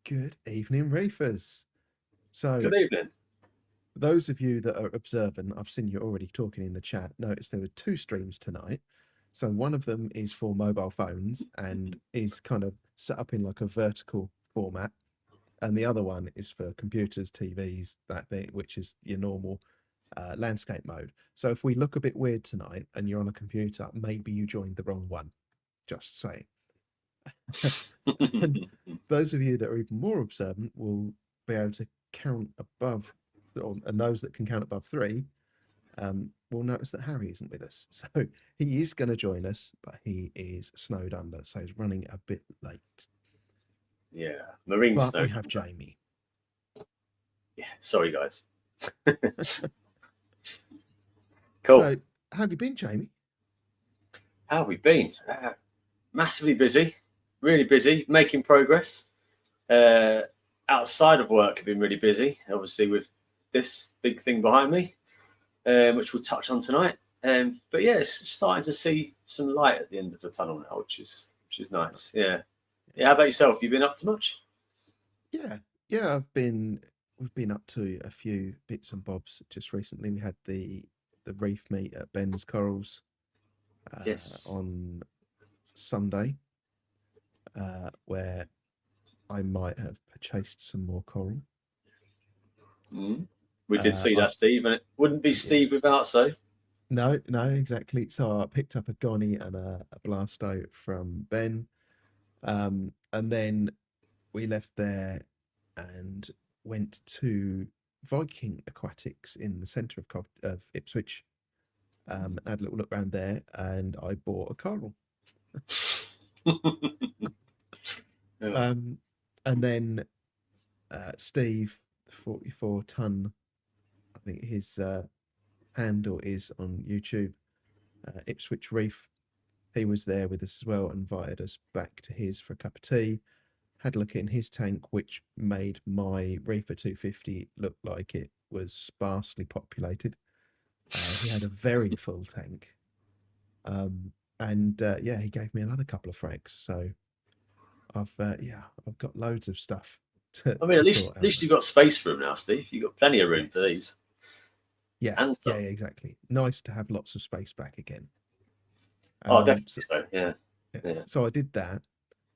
Good evening, Reefers. So, Good evening. those of you that are observant, I've seen you already talking in the chat, notice there were two streams tonight. So, one of them is for mobile phones and is kind of set up in like a vertical format. And the other one is for computers, TVs, that thing, which is your normal landscape mode. So, if we look a bit weird tonight and you're on a computer, maybe you joined the wrong one. Just saying. And those of you that are even more observant will be able to count above, and those that can count above three will notice that Harry isn't with us. So he is going to join us, but he is snowed under, so he's running a bit late. Yeah, marine But snow. we have Jamie. Yeah, sorry guys. Cool. So how have you been, Jamie? How have we been? Massively busy, really busy, making progress. Outside of work, I've been really busy, obviously with this big thing behind me, which we'll touch on tonight. But yeah, it's starting to see some light at the end of the tunnel now, which is nice. Yeah. Yeah. How about yourself? You been up to much? Yeah, we've been up to a few bits and bobs. Just recently, we had the reef meet at Ben's Corals Yes. on Sunday, where I might have purchased some more coral. We did see that, Steve, and it wouldn't be Steve without so. No, exactly. So I picked up a Gonny and a Blasto from Ben. And then we left there and went to Viking Aquatics in the centre of Ipswich. Had a little look around there and I bought a coral. And then Steve, 44 ton, I think his handle is on YouTube, Ipswich Reef. He was there with us as well, invited us back to his for a cup of tea. Had a look in his tank, which made my Reefer 250 look like it was sparsely populated. He had a very full tank. And yeah, he gave me another couple of frags. So I've got loads of stuff to I mean, at sort least out. you've got space for them now, Steve. You've got plenty of room for these. Yeah, exactly. Nice to have lots of space back again. Definitely so. Yeah. So I did that,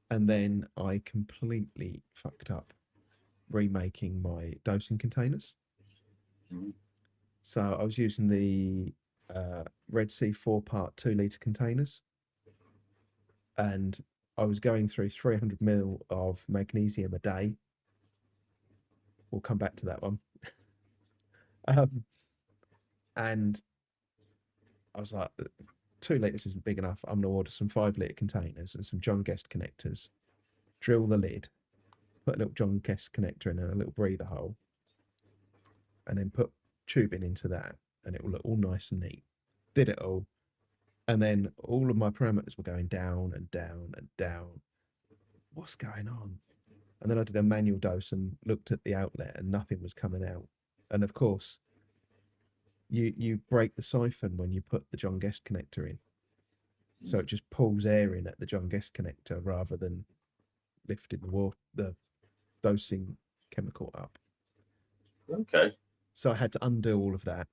and then I completely fucked up remaking my dosing containers. So I was using the Red Sea 4-part 2-litre containers, and I was going through 300 ml of magnesium a day. We'll come back to that one. And I was like, 2 litres isn't big enough. I'm going to order some 5-litre containers and some John Guest connectors. Drill the lid, put a little John Guest connector in and a little breather hole, and then put tubing into that, and it will look all nice and neat. Did it all, and then all of my parameters were going down and down and down. What's going on? And then I did a manual dose and looked at the outlet, and nothing was coming out. And of course, you break the siphon when you put the John Guest connector in, so it just pulls air in at the John Guest connector rather than lifting the dosing chemical up. Okay. So I had to undo all of that.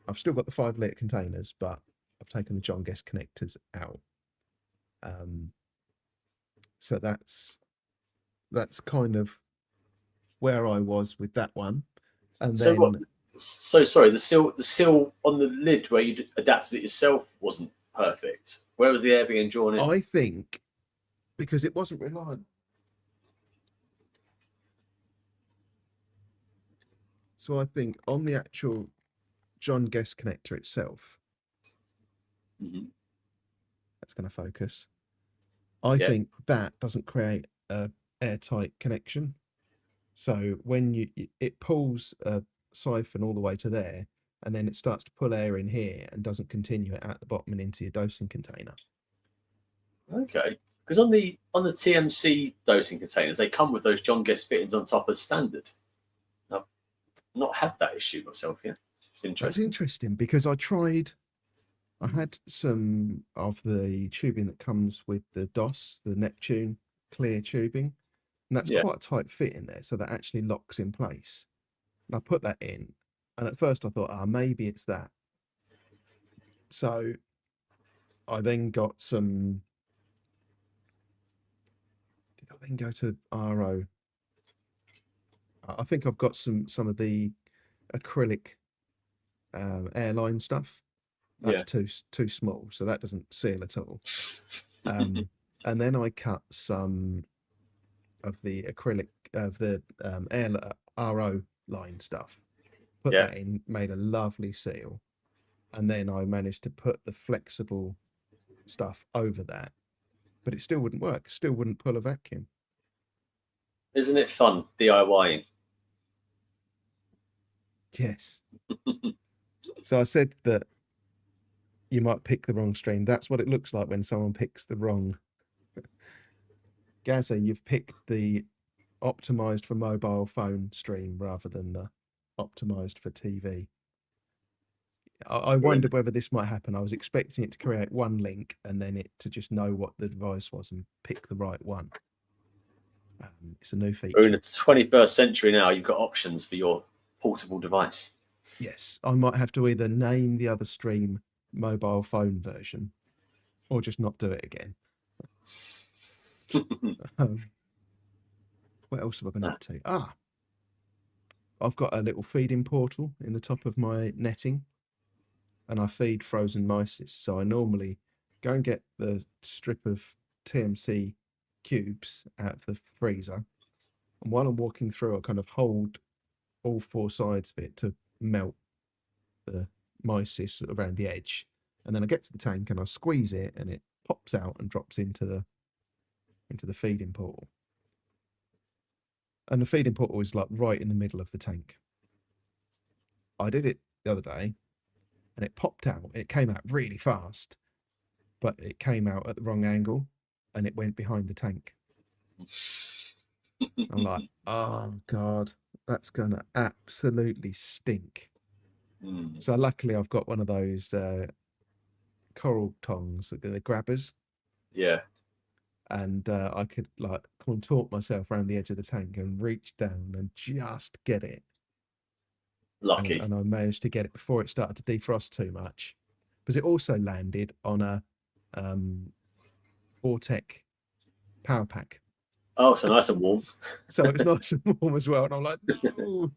I've still got the 5-litre containers, but I've taken the John Guest connectors out. So that's kind of where I was with that one. And so then, what? So sorry, the seal on the lid where you adapted it yourself wasn't perfect. Where was the air being drawn in? I think because it wasn't reliant. So I think on the actual John Guest connector itself, that's going to focus. I think that doesn't create a airtight connection. So when it pulls a siphon all the way to there, and then it starts to pull air in here and doesn't continue it at the bottom and into your dosing container. Okay, because on the TMC dosing containers, they come with those John Guest fittings on top as standard. I've not had that issue myself yet. It's interesting. That's interesting because I had some of the tubing that comes with the DOS, the Neptune clear tubing, and that's Yeah. quite a tight fit in there, so that actually locks in place. And I put that in, and at first I thought, maybe it's that. So I then got some. Did I then go to RO? I think I've got some of the acrylic airline stuff. That's Yeah. too small, so that doesn't seal at all. And then I cut some of the acrylic of the RO line stuff. Put Yeah. that in, made a lovely seal, and then I managed to put the flexible stuff over that, but it still wouldn't work. Still wouldn't pull a vacuum. Isn't it fun DIYing? Yes. So I said that you might pick the wrong stream. That's what it looks like when someone picks the wrong. Gaza, you've picked the optimized for mobile phone stream rather than the optimized for TV. I wondered whether this might happen. I was expecting it to create one link and then it to just know what the device was and pick the right one. It's a new feature. We're in the 21st century now. You've got options for your portable device. Yes, I might have to either name the other stream mobile phone version or just not do it again. What else have I been up to? I've got a little feeding portal in the top of my netting, and I feed frozen mysis. So I normally go and get the strip of TMC cubes out of the freezer, and while I'm walking through, I kind of hold all four sides of it to melt the mysis around the edge, and then I get to the tank and I squeeze it, and it pops out and drops into the feeding portal. And the feeding portal is like right in the middle of the tank. I did it the other day, and it popped out. It came out really fast, but it came out at the wrong angle, and it went behind the tank. I'm like, oh God, that's gonna absolutely stink. So luckily, I've got one of those coral tongs, the grabbers. Yeah. And I could like contort myself around the edge of the tank and reach down and just get it. Lucky. And I managed to get it before it started to defrost too much, because it also landed on a Vortec power pack. Oh, so nice and warm. So it was nice and warm as well. And I'm like, no,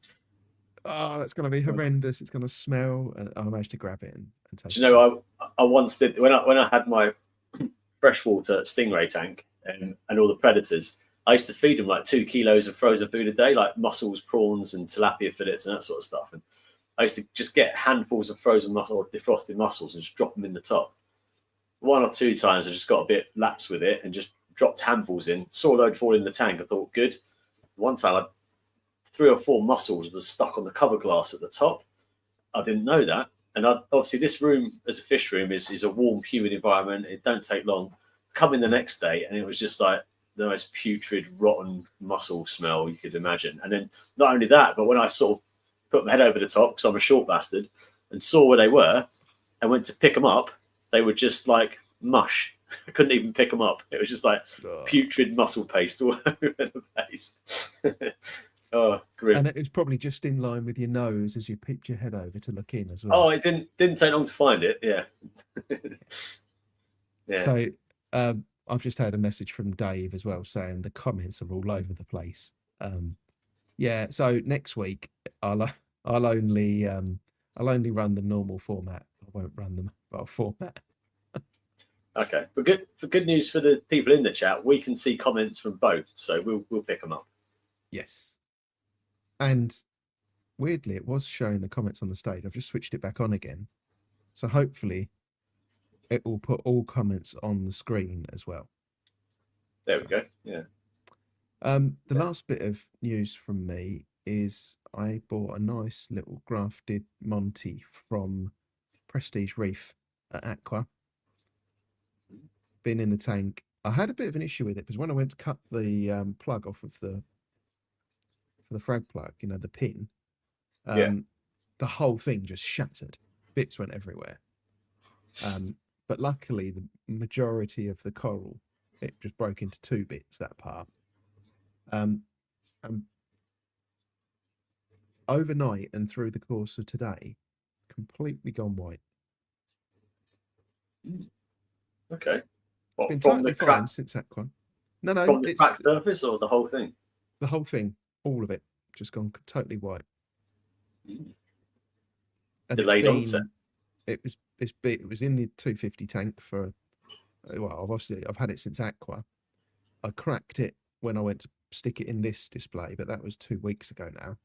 that's going to be horrendous. It's going to smell. And I managed to grab it and take Do you know, I once did, when I had my freshwater stingray tank and all the predators, I used to feed them like 2 kilos of frozen food a day, like mussels, prawns, and tilapia fillets and that sort of stuff. And I used to just get handfuls of frozen mussels or defrosted mussels and just drop them in the top. 1 or 2 times I just got a bit lax with it and just dropped handfuls in, saw a load fall in the tank. I thought, good. One time, 3 or 4 mussels was stuck on the cover glass at the top. I didn't know that. And obviously, this room as a fish room is a warm, humid environment. It don't take long. Come in the next day, and it was just like the most putrid, rotten mussel smell you could imagine. And then not only that, but when I sort of put my head over the top, because I'm a short bastard, and saw where they were, and went to pick them up, they were just like mush. I couldn't even pick them up. It was just like putrid mussel paste all over the place. Oh, grim. And it was probably just in line with your nose as you peeped your head over to look in as well. Oh, it didn't take long to find it. Yeah. Yeah. So I've just had a message from Dave as well saying the comments are all over the place. Yeah. So next week I'll only run the normal format. I won't run the mobile format. Okay, but good news for the people in the chat. We can see comments from both, so we'll pick them up. Yes. And weirdly, it was showing the comments on the stage. I've just switched it back on again. So hopefully it will put all comments on the screen as well. There we go. Yeah. The last bit of news from me is I bought a nice little grafted Monty from Prestige Reef at Aqua. Been in the tank. I had a bit of an issue with it because when I went to cut the plug off of the frag plug, the pin, the whole thing just shattered. Bits went everywhere. But luckily, the majority of the coral, it just broke into 2 bits, that part. Um, and overnight and through the course of today, completely gone white. Okay. It's What, been from the totally fine crack since Aqua. No, from the it's cracked surface or the whole thing? the whole thing, all of it, just gone totally white. And Delayed onset. it was in the 250 tank for, well, obviously I've had it since Aqua. I cracked it when I went to stick it in this display, but that was 2 weeks ago now,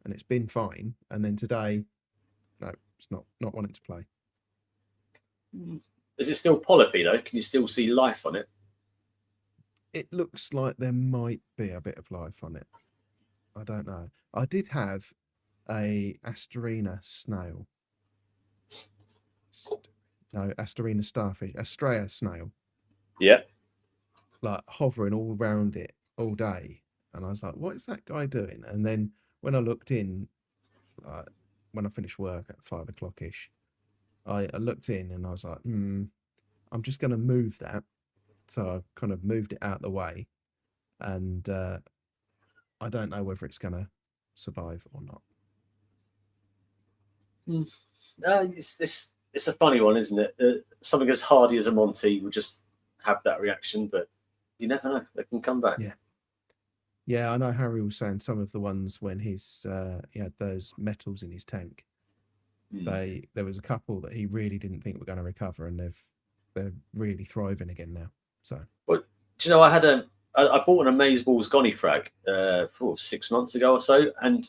and it's been fine. And then today, no, it's not wanting to play. Is it still polypy though? Can you still see life on it? It looks like there might be a bit of life on it. I don't know. I did have a Asterina snail. No, Asterina starfish, Astrea snail, Yeah. like hovering all around it all day. And I was like, what is that guy doing? And then when I looked in, when I finished work at 5 o'clock ish, I looked in and I was like, I'm just going to move that. So I kind of moved it out of the way. And I don't know whether it's going to survive or not. It's a funny one, isn't it? Something as hardy as a Monty would just have that reaction, but you never know. They can come back. Yeah. Yeah, I know Harry was saying some of the ones when he had those metals in his tank. There was a couple that he really didn't think were going to recover, and they're really thriving again now. So, Well, do you know, I bought an Amazeballs Gonny frag 6 months ago or so, and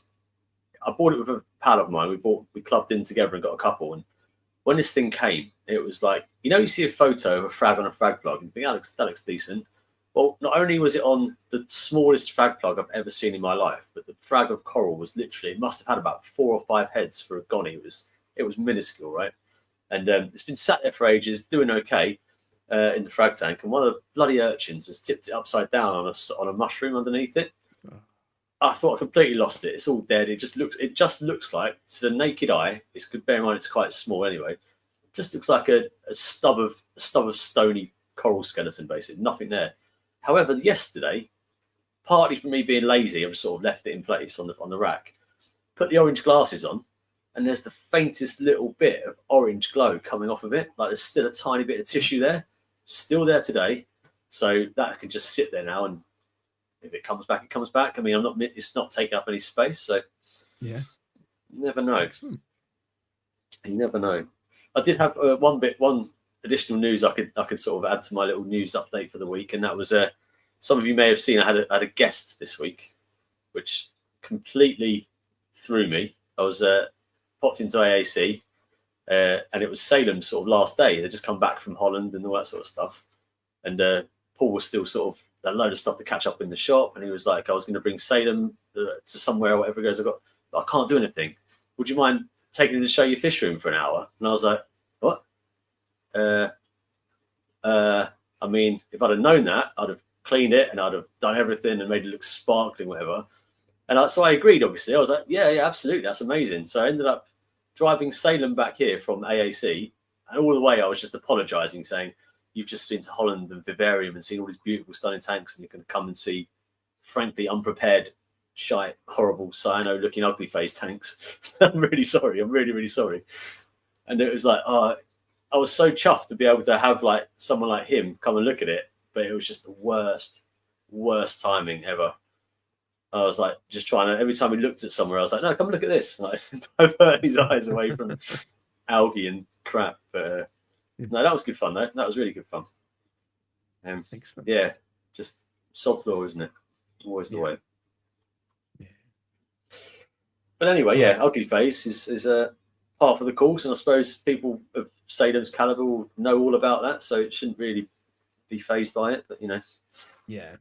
I bought it with a pal of mine. We clubbed in together and got a couple. And when this thing came, it was like, you see a photo of a frag on a frag plug and think that looks decent. Well, not only was it on the smallest frag plug I've ever seen in my life, but the frag of coral was literally, it must have had about 4 or 5 heads for a Gonny. It was minuscule, right? And it's been sat there for ages, doing okay in the frag tank. And one of the bloody urchins has tipped it upside down on a mushroom underneath it. I thought I completely lost it. It's all dead. It just looks like, to the naked eye, it's good. Bear in mind it's quite small anyway. Just looks like a stub of stony coral skeleton, basically. Nothing there. However, yesterday, partly from me being lazy, I've sort of left it in place on the rack. Put the orange glasses on, and there's the faintest little bit of orange glow coming off of it. Like there's still a tiny bit of tissue there, still there today. So that could just sit there now, and if it comes back, it comes back. I mean, it's not taking up any space, so yeah, you never know. Excellent. You never know. I did have one additional news I could sort of add to my little news update for the week, and that was some of you may have seen I had a guest this week, which completely threw me. I was popped into AAC, and it was Salem's sort of last day. They just come back from Holland and all that sort of stuff, and Paul was still sort of a load of stuff to catch up in the shop, and he was like, I was going to bring Salem to somewhere or whatever. He goes, I can't do anything. Would you mind taking him to show your fish room for an hour? And I was like, what? I mean, if I'd have known that, I'd have cleaned it and I'd have done everything and made it look sparkling, whatever. And so I agreed, obviously. I was like, yeah, absolutely. That's amazing. So I ended up driving Salem back here from AAC. And all the way, I was just apologizing, saying, you've just been to Holland and Vivarium and seen all these beautiful, stunning tanks, and you're going to come and see, frankly, unprepared, shy, horrible, cyano-looking, ugly face tanks. I'm really sorry. I'm really, really sorry. And it was like, I was so chuffed to be able to have like someone like him come and look at it, but it was just the worst timing ever. I was like, just trying to, every time he looked at somewhere, I was like, no, come look at this. Like, divert his eyes away from algae and crap. But no, that was good fun, though. That was really good fun. Excellent. Yeah, just sod's law, isn't it? Always the way. Yeah. But anyway, yeah, ugly face is a part of the course, and I suppose people of Salem's caliber will know all about that, so it shouldn't really be phased by it. But Yeah.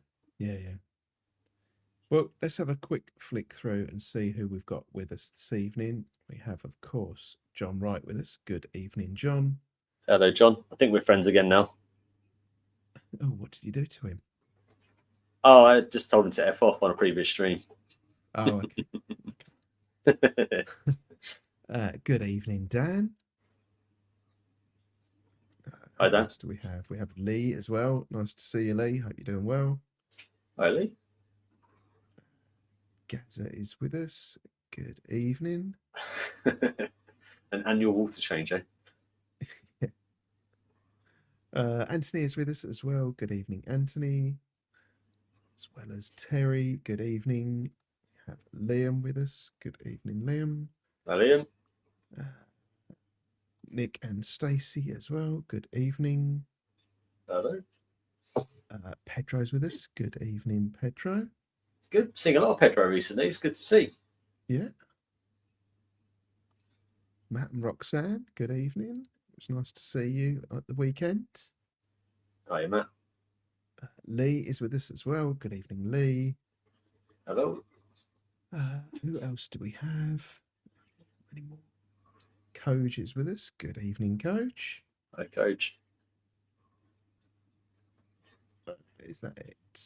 Well, let's have a quick flick through and see who we've got with us this evening. We have, of course, John Wright with us. Good evening, John. Hello, John. I think we're friends again now. Oh, what did you do to him? Oh, I just told him to F off on a previous stream. Oh, okay. Good evening, Dan. Hi, Dan. What else do we have? We have Lee as well. Nice to see you, Lee. Hope you're doing well. Hi, Lee. Gaza is with us. Good evening. An annual water change, eh? Anthony is with us as well. Good evening, Anthony. As well as Terry. Good evening. We have Liam with us. Good evening, Liam. Liam. Nick and Stacey as well. Good evening. Hello. Pedro's with us. Good evening, Pedro. It's good. Seeing a lot of Pedro recently. It's good to see. Yeah. Matt and Roxanne, good evening. It was nice to see you at the weekend. Hi, Matt. Lee is with us as well. Good evening, Lee. Hello. Who else do we have? Any more? Coach is with us. Good evening, Coach. Hi, Coach. Is that it?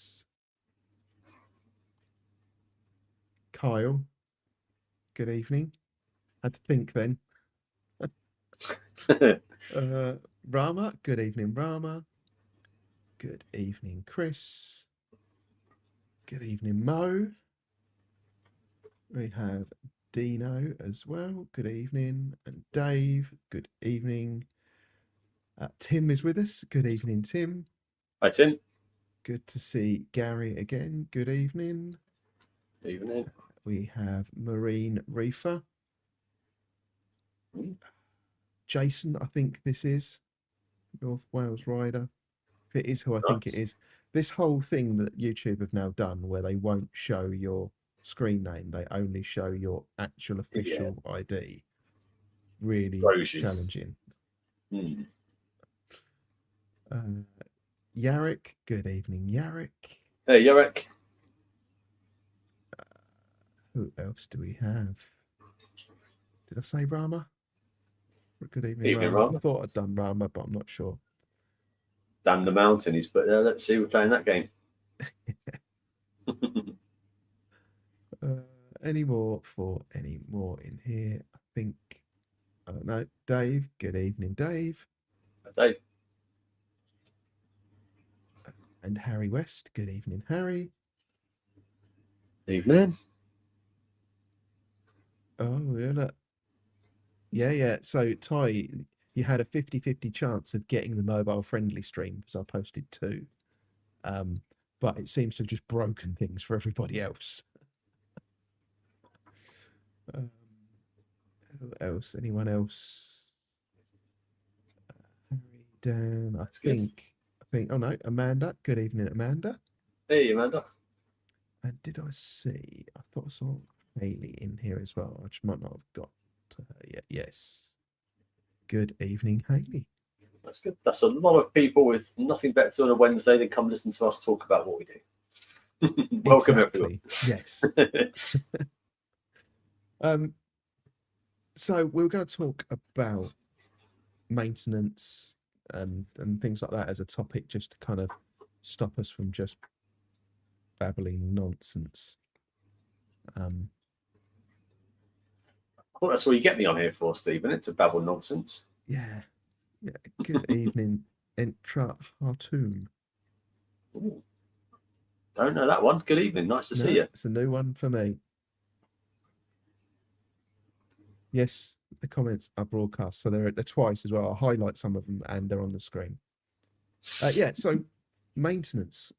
Kyle. Good evening. Had to think then. Rama. Good evening, Rama. Good evening, Chris. Good evening, Mo. We have Dino as well. Good evening. And Dave. Good evening. Tim is with us. Good evening, Tim. Hi, Tim. Good to see Gary again. Good evening. Evening. We have Marine Reefer. Jason, I think this is North Wales Rider. If it is who I think it is. This whole thing that YouTube have now done where they won't show your screen name, they only show your actual official ID. Really challenging. Yarrick, good evening, Yarrick. Hey, Yarrick. Who else do we have? Did I say Rama? Good evening, Rama. I thought I'd done Rama, but I'm not sure. Damn the mountains, but let's see, we're playing that game. Any more in here? I think. I don't know. Dave. Good evening, Dave. Dave. And Harry West. Good evening, Harry. Evening. Oh, yeah, look. Yeah. So, Ty, you had a 50-50 chance of getting the mobile friendly stream because I posted 2. But it seems to have just broken things for everybody else. Who else? Anyone else? Harry, Dan. I think. Oh no, Amanda. Good evening, Amanda. Hey, Amanda. And did I see? I thought I saw Hayley in here as well. I just might not have got to her yet. Yes. Good evening, Hayley. That's good. That's a lot of people with nothing better to do on a Wednesday than come listen to us talk about what we do. Welcome, everyone. Yes. So we're going to talk about maintenance and things like that as a topic, just to kind of stop us from just babbling nonsense. Well, that's what you get me on here for, Stephen. It's to babble nonsense. Yeah. Good evening, Entra Hartoon. Don't know that one. Good evening. Nice to see you. It's a new one for me. Yes, the comments are broadcast, so they're twice as well. I'll highlight some of them and they're on the screen. So maintenance.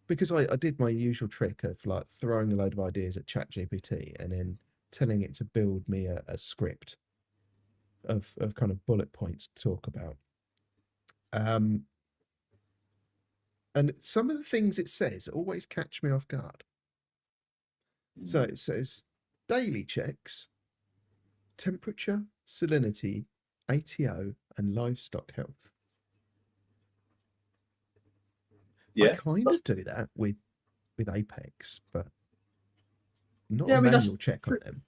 Because I did my usual trick of like throwing a load of ideas at ChatGPT and then telling it to build me a script of kind of bullet points to talk about. And some of the things it says always catch me off guard. So it says daily checks, temperature, salinity, ATO, and livestock health. Yeah, I kind of do that with Apex, but not a manual check on them.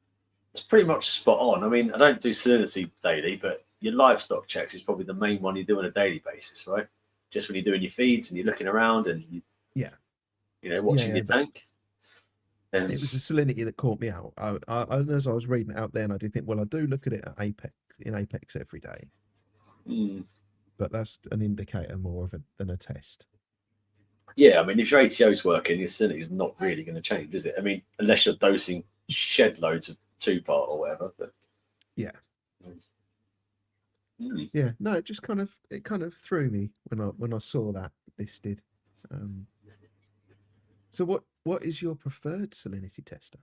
It's pretty much spot on. I mean, I don't do salinity daily, but your livestock checks is probably the main one you do on a daily basis, right? Just when you're doing your feeds and you're looking around and watching your tank. It was the salinity that caught me out. As I was reading it out there, and I did think, well, I do look at it at Apex every day, but that's an indicator more than a test. Yeah, I mean, if your ATO's working, your salinity is not really going to change, is it? I mean, unless you're dosing shed loads of 2-part or whatever. But Yeah. mm. Yeah. No, it kind of threw me when I saw that listed. Um, so what is your preferred salinity tester?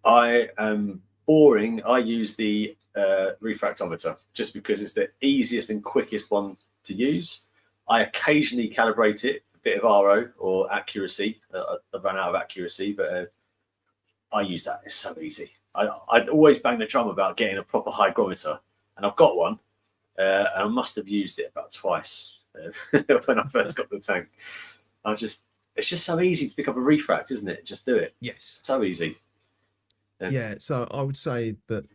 I am boring. I use the refractometer just because it's the easiest and quickest one to use. I occasionally calibrate it, a bit of RO or accuracy. I've run out of accuracy, but I use that. It's so easy. I'd always bang the drum about getting a proper hygrometer, and I've got one. And I must have used it about twice when I first got the tank. It's just so easy to pick up a refract, isn't it? Just do it. Yes. So easy. Yeah. So I would say that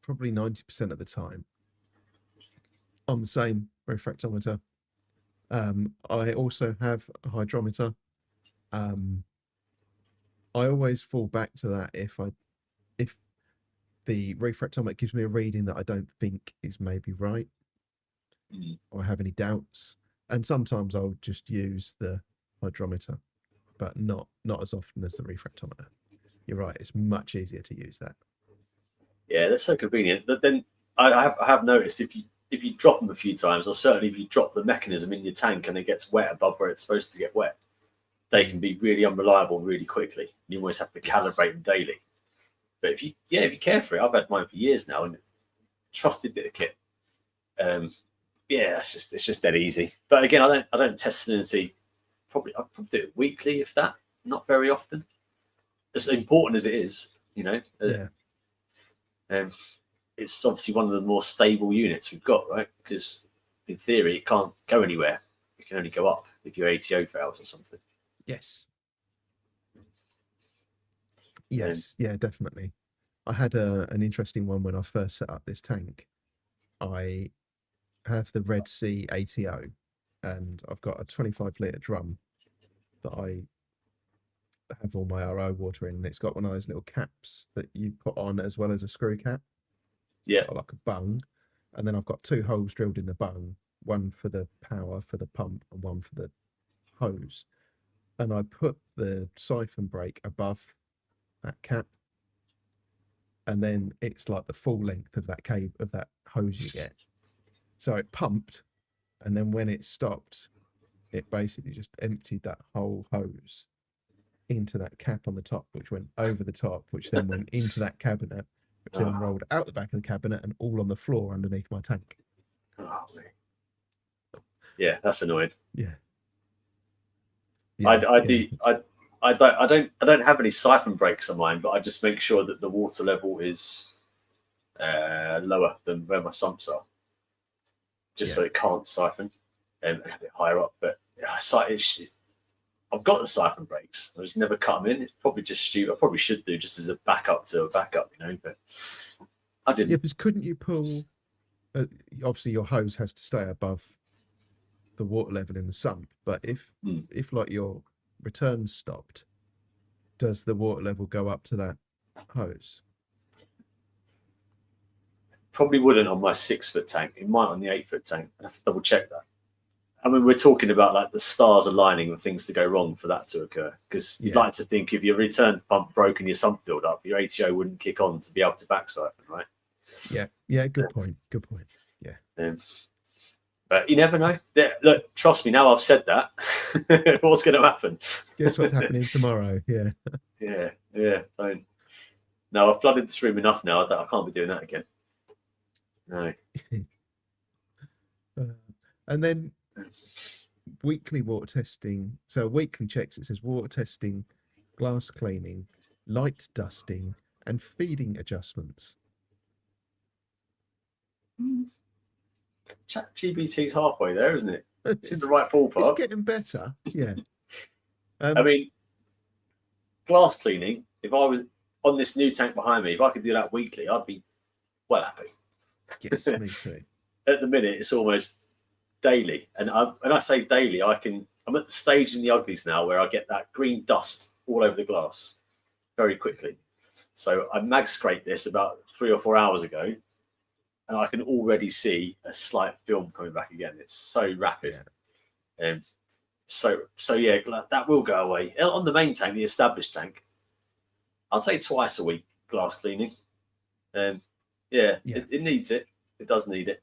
probably 90% of the time on the same refractometer. I also have a hydrometer. I always fall back to that if the refractometer gives me a reading that I don't think is maybe right, or I have any doubts. And sometimes I'll just use the hydrometer, but not as often as the refractometer. You're right; it's much easier to use that. Yeah, that's so convenient. But then I have noticed if you drop them a few times, or certainly if you drop the mechanism in your tank and it gets wet above where it's supposed to get wet, they can be really unreliable really quickly. You almost have to calibrate them daily. But if you care for it, I've had mine for years now and trusted bit of kit. Yeah, it's just dead easy. But again, I don't test salinity. I'll probably do it weekly, if that. Not very often. As important as it is, you know. Yeah. It's obviously one of the more stable units we've got, right? Because in theory, it can't go anywhere. It can only go up if your ATO fails or something. Yes. Yes. Yeah. Definitely. I had an interesting one when I first set up this tank. I have the Red Sea ATO, and I've got a 25-litre drum that I have all my RO water in, and it's got one of those little caps that you put on as well as a screw cap. Yeah. Like a bung, and then I've got two holes drilled in the bung, one for the power for the pump and one for the hose. And I put the siphon brake above that cap, and then it's like the full length of that cable of that hose you get. So it pumped, and then when it stopped, it basically just emptied that whole hose into that cap on the top, which went over the top, which then went into that cabinet, which then rolled out the back of the cabinet and all on the floor underneath my tank. Oh, yeah, that's annoying. Yeah. I don't have any siphon breaks on mine, but I just make sure that the water level is lower than where my sumps are, just so it can't siphon and a bit higher up. But I've got the siphon breaks. I just never cut them in. It's probably just stupid. I probably should do just as a backup to a backup, you know. But I didn't. Yeah, because couldn't you pull? Obviously, your hose has to stay above the water level in the sump. But if like your return stopped, does the water level go up to that hose? Probably wouldn't on my 6-foot tank. It might on the 8-foot tank. I have to double check that. I mean, we're talking about like the stars aligning with things to go wrong for that to occur. Because you'd like to think if your return pump broke and your sump filled up, your ATO wouldn't kick on to be able to back siphon, right? Yeah. Yeah. Good point. Good point. Yeah. But you never know. Look, trust me. Now I've said that, what's going to happen? Guess what's happening tomorrow? Yeah. Yeah. No, I've flooded this room enough now that I can't be doing that again. No. And then weekly water testing. So weekly checks. It says water testing, glass cleaning, light dusting, and feeding adjustments. ChatGPT's halfway there, isn't it? It's in the right ballpark. It's getting better. Yeah. I mean, glass cleaning. If I was on this new tank behind me, if I could do that weekly, I'd be well happy. Yes, me too. At the minute, it's almost daily, and when I say daily, I'm at the stage in the uglies now where I get that green dust all over the glass very quickly. So I mag scraped this about 3 or 4 hours ago, and I can already see a slight film coming back again. It's so rapid. So yeah, that will go away. On the main tank, the established tank, I'll take twice a week glass cleaning. Yeah. It needs it. It does need it.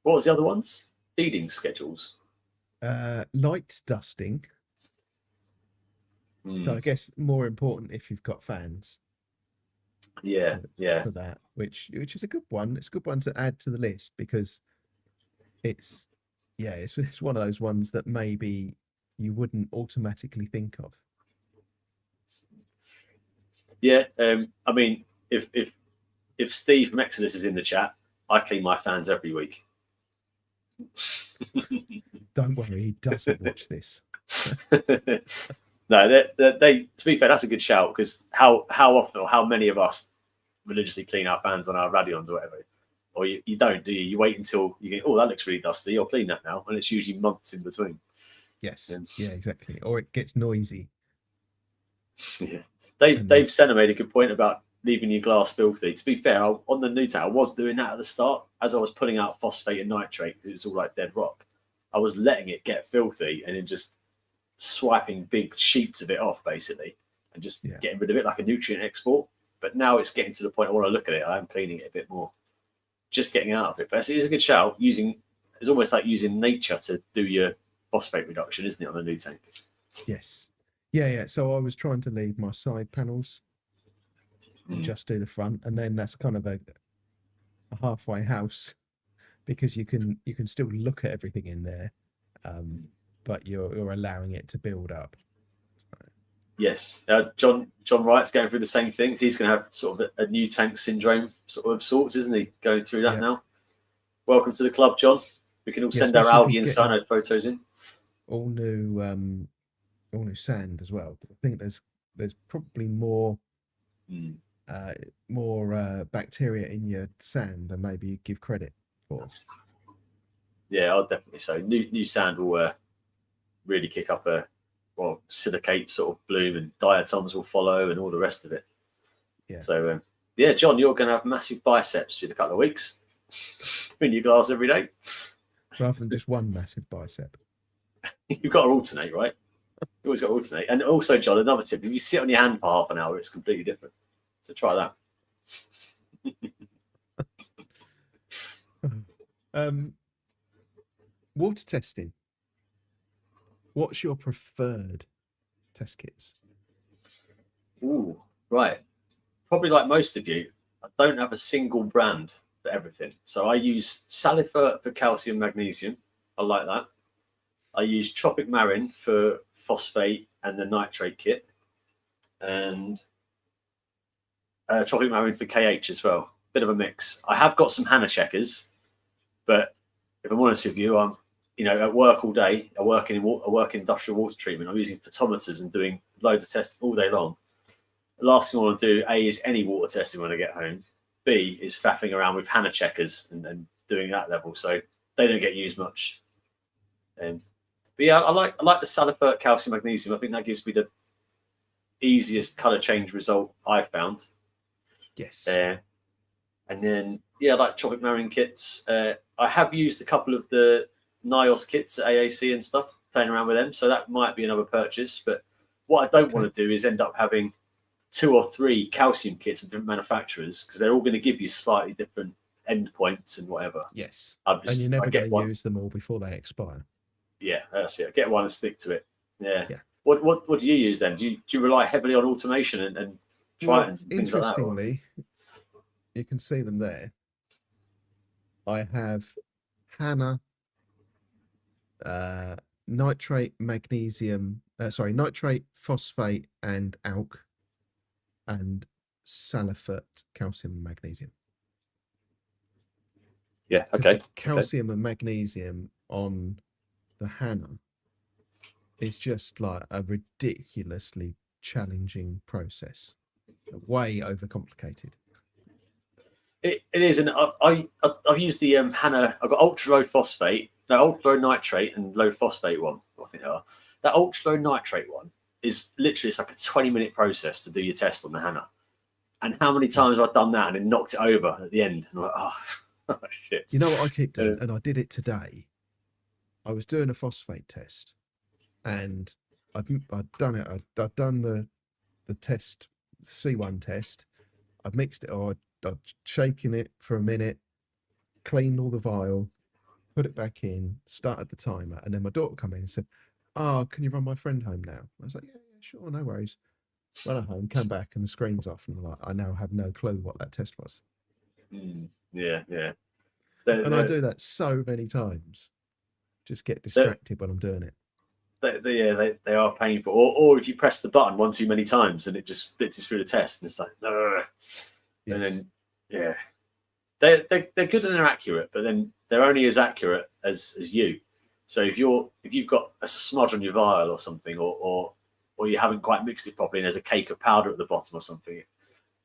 What was the other ones? Feeding schedules. Light dusting. So I guess more important if you've got fans. Yeah. For that, which is a good one. It's a good one to add to the list because it's one of those ones that maybe you wouldn't automatically think of. Yeah. I mean, if Steve from Exodus is in the chat, I clean my fans every week. Don't worry, he doesn't watch this. No, they. To be fair, that's a good shout because how often or how many of us religiously clean our fans on our Radions or whatever, or you don't, do you? You wait until you get, oh, that looks really dusty. I'll clean that now, and it's usually months in between. Yes, yeah, exactly. Or it gets noisy. Yeah, Dave Senna made a good point about leaving your glass filthy. To be fair, on the new tank, I was doing that at the start as I was putting out phosphate and nitrate because it was all like dead rock. I was letting it get filthy and then just swiping big sheets of it off basically and just getting rid of it like a nutrient export. But now it's getting to the point I want to look at it. I'm cleaning it a bit more, just getting out of it. But it is a good shout. It's almost like using nature to do your phosphate reduction, isn't it, on a new tank? Yes. Yeah. So I was trying to leave my side panels and just do the front, and then that's kind of a halfway house because you can still look at everything in there, but you're allowing it to build up. So. Yes, John Wright's going through the same things. He's going to have sort of a new tank syndrome sort of sorts, isn't he? Going through that now. Welcome to the club, John. We can all send our algae and cyano photos in. All new sand as well. I think there's probably more bacteria in your sand than maybe you give credit for. Yeah, I'll definitely say new sand will really kick up silicate sort of bloom, and diatoms will follow, and all the rest of it. Yeah. So John, you're going to have massive biceps in a couple of weeks. Doing your glass every day, rather than just one massive bicep. You've got to alternate, right? You always got to alternate. And also, John, another tip: if you sit on your hand for half an hour, it's completely different. So try that. Water testing. What's your preferred test kits? Ooh, right. Probably like most of you, I don't have a single brand for everything. So I use Salifert for calcium magnesium. I like that. I use Tropic Marin for phosphate and the nitrate kit. And Tropic Marin for KH as well. Bit of a mix. I have got some Hannah checkers, but if I'm honest with you, I'm at work all day. I work in industrial water treatment. I'm using photometers and doing loads of tests all day long. The last thing I want to do, A, is any water testing when I get home. B, is faffing around with Hannah checkers and doing that level. So they don't get used much. But yeah, I like the Salifert calcium magnesium. I think that gives me the easiest color change result I've found. Yes. And then I like Tropic Marin kits. I have used a couple of the NIOS kits at AAC and stuff, playing around with them. So that might be another purchase. But what I don't want to do is end up having 2 or 3 calcium kits from different manufacturers because they're all going to give you slightly different endpoints and whatever. Yes. And you're never going to use them all before they expire. Yeah, that's it. Get one and stick to it. Yeah. What do you use then? Do you rely heavily on automation and Tritons and things like that? Interestingly, you can see them there. I have Hannah, nitrate, magnesium, nitrate, phosphate, and ALK, and Salifert, calcium and magnesium. Yeah, okay. Calcium and magnesium on the Hannah is just like a ridiculously challenging process, way overcomplicated. It is, and I've used the Hannah. I've got ultra low phosphate, ultra low nitrate, and low phosphate one. I think they are. That ultra low nitrate one is literally, it's like a 20-minute process to do your test on the Hannah. And how many times have I done that and then knocked it over at the end? And I'm like, oh shit. You know what I keep doing, and I did it today. I was doing a phosphate test, and I'd done it. I'd done the test, C1 test. I'd mixed it, or I'd shaken it for a minute, cleaned all the vial, put it back in, started the timer, and then my daughter come in and said, "Oh, can you run my friend home now?" I was like, "Yeah, yeah, sure, no worries." Run her home, come back, and the screen's off, and I'm like, I now have no clue what that test was. Yeah, yeah. And I They're, do that so many times. Just get they're, distracted when I'm doing it. they are painful. Or if you press the button one too many times and it just blitzes through the test, and it's like, no. And Yes. then, yeah, they're good and they're accurate, but then they're only as accurate as you. So if you've got a smudge on your vial or something, or you haven't quite mixed it properly, and there's a cake of powder at the bottom or something,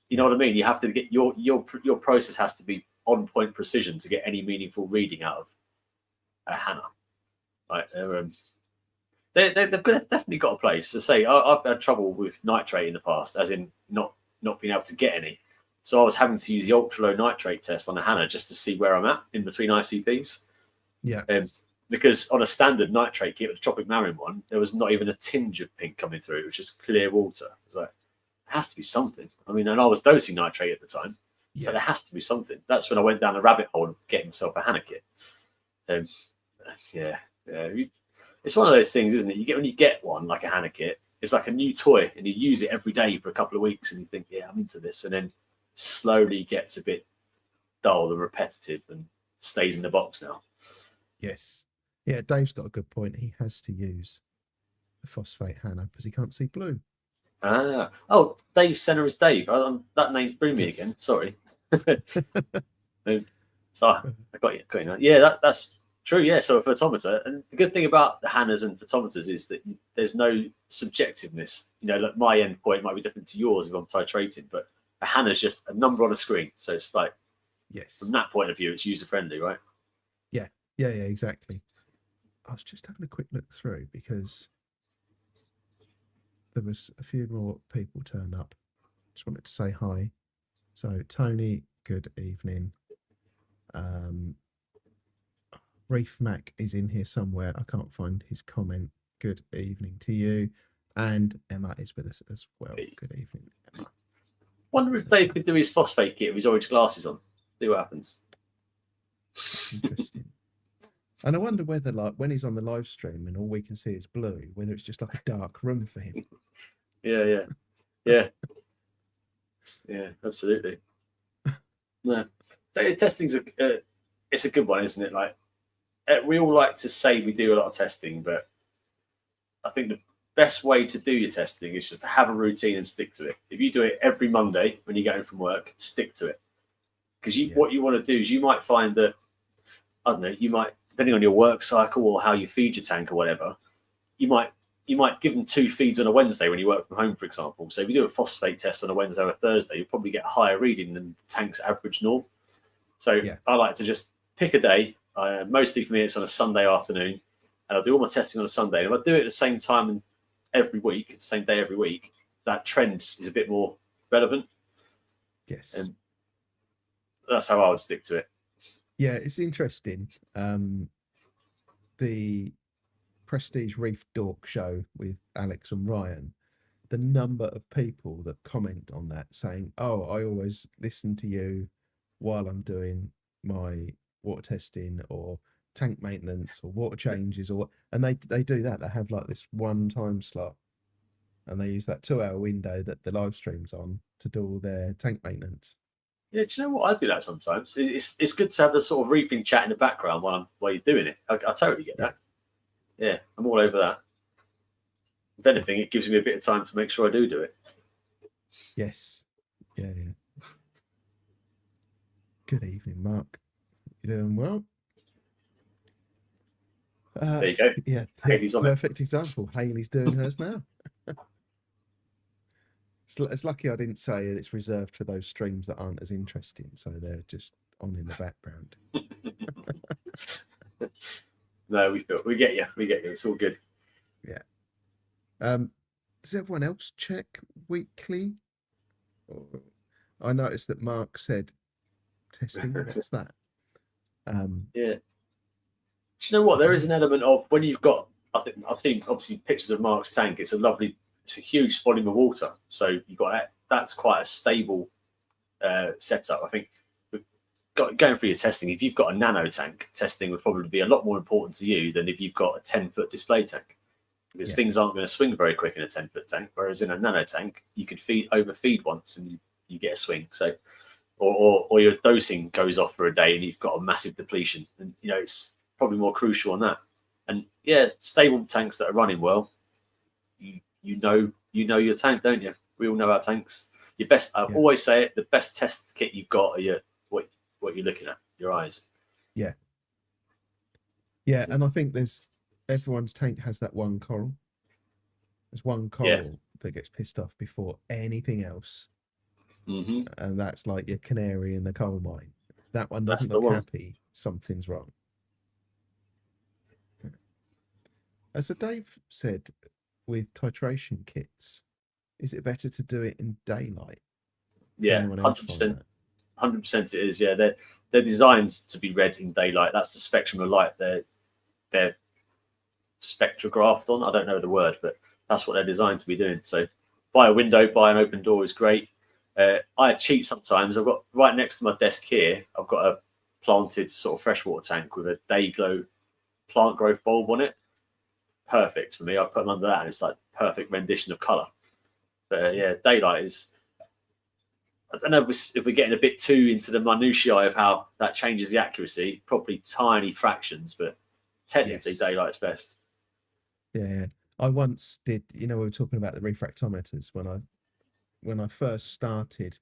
you know what I mean? You have to get your process has to be on point precision to get any meaningful reading out of a Hannah. Right? They've definitely got a place. To say, I've had trouble with nitrate in the past, as in not being able to get any. So I was having to use the ultra low nitrate test on a Hannah just to see where I'm at in between ICPs. Yeah. Because on a standard nitrate kit with the Tropic Marine one, there was not even a tinge of pink coming through. It was just clear water. It was like, it has to be something. I mean, and I was dosing nitrate at the time. Yeah. So there has to be something. That's when I went down the rabbit hole of getting myself a Hannah kit. Yeah. It's one of those things, isn't it? When you get one like a Hannah kit, it's like a new toy, and you use it every day for a couple of weeks, and you think, yeah, I'm into this, and then slowly gets a bit dull and repetitive, and stays in the box now. Yes. Yeah, Dave's got a good point. He has to use the phosphate Hannah because he can't see blue. Oh, Dave Senna is Dave. That name threw me again. Sorry. So I got you. Yeah, that's true. Yeah, so a photometer, and the good thing about the Hannahs and photometers is that there's no subjectiveness. You know, like my endpoint might be different to yours if I'm titrating, but a Hannah's just a number on a screen. So it's like, yes, from that point of view, it's user friendly, right? Yeah, exactly. I was just having a quick look through because there was a few more people turned up. Just wanted to say hi. So Tony, good evening. Reef Mac is in here somewhere. I can't find his comment. Good evening to you. And Emma is with us as well. Good evening, Emma. Wonder if Dave could do his phosphate kit with his orange glasses on. See what happens. Interesting. And I wonder whether, like, when he's on the live stream and all we can see is blue, whether it's just like a dark room for him. Yeah, absolutely. No, so testing's it's a good one, isn't it? Like, we all like to say we do a lot of testing, but I think the best way to do your testing is just to have a routine and stick to it. If you do it every Monday when you get home from work, stick to it. Because what you want to do is, you might find that, I don't know, you might, depending on your work cycle or how you feed your tank or whatever, you might give them 2 feeds on a Wednesday when you work from home, for example. So if you do a phosphate test on a Wednesday or a Thursday, you'll probably get a higher reading than the tank's average norm. So I like to just pick a day. Mostly for me, it's on a Sunday afternoon, and I'll do all my testing on a Sunday. And if I do it at the same time every week, same day every week, that trend is a bit more relevant. Yes. And that's how I would stick to it. Yeah, it's interesting. The Prestige Reef Dork show with Alex and Ryan, the number of people that comment on that saying, "Oh, I always listen to you while I'm doing my water testing or tank maintenance or water changes," and they do that. They have like this one time slot, and they use that 2 hour window that the live stream's on to do all their tank maintenance. Yeah, do you know what? I do that sometimes. It's good to have the sort of reaping chat in the background while you're doing it. I totally get that. Yeah, I'm all over that. If anything, it gives me a bit of time to make sure I do it. Yes. Yeah. Good evening, Mark. You doing well? There you go. Yeah, Hayley's on perfect example. Hayley's doing hers now. It's lucky I didn't say it's reserved for those streams that aren't as interesting, so they're just on in the background. No, we get you. It's all good. Yeah. Does everyone else check weekly? I noticed that Mark said testing. What's that? Yeah. you know what? There is an element of when you've got. I think I've seen obviously pictures of Mark's tank. It's a huge volume of water. So you've got that. That's quite a stable setup. I think going through your testing, if you've got a nano tank, testing would probably be a lot more important to you than if you've got a 10-foot display tank, because things aren't going to swing very quick in a 10-foot tank. Whereas in a nano tank, you could overfeed once and you get a swing. So, or your dosing goes off for a day and you've got a massive depletion, and it's probably more crucial on that. And stable tanks that are running well, you know your tank, don't you? We all know our tanks. Your best, I always say it, the best test kit you've got are what you're looking at, your eyes. Yeah, and I think everyone's tank has that one coral. There's one coral that gets pissed off before anything else, and that's like your canary in the coal mine. That one doesn't look happy. Something's wrong. As Dave said, with titration kits, is it better to do it in daylight? Yeah, 100%. 100% it is. Yeah, they're designed to be read in daylight. That's the spectrum of light they're spectrographed on. I don't know the word, but that's what they're designed to be doing. So by a window, by an open door is great. I cheat sometimes. I've got right next to my desk here, I've got a planted sort of freshwater tank with a day glow plant growth bulb on it. Perfect for me. I put them under that and it's like perfect rendition of colour. But daylight is, I don't know if we're getting a bit too into the minutiae of how that changes the accuracy, probably tiny fractions, but technically daylight's best. Yeah. I once did, we were talking about the refractometers when I first started.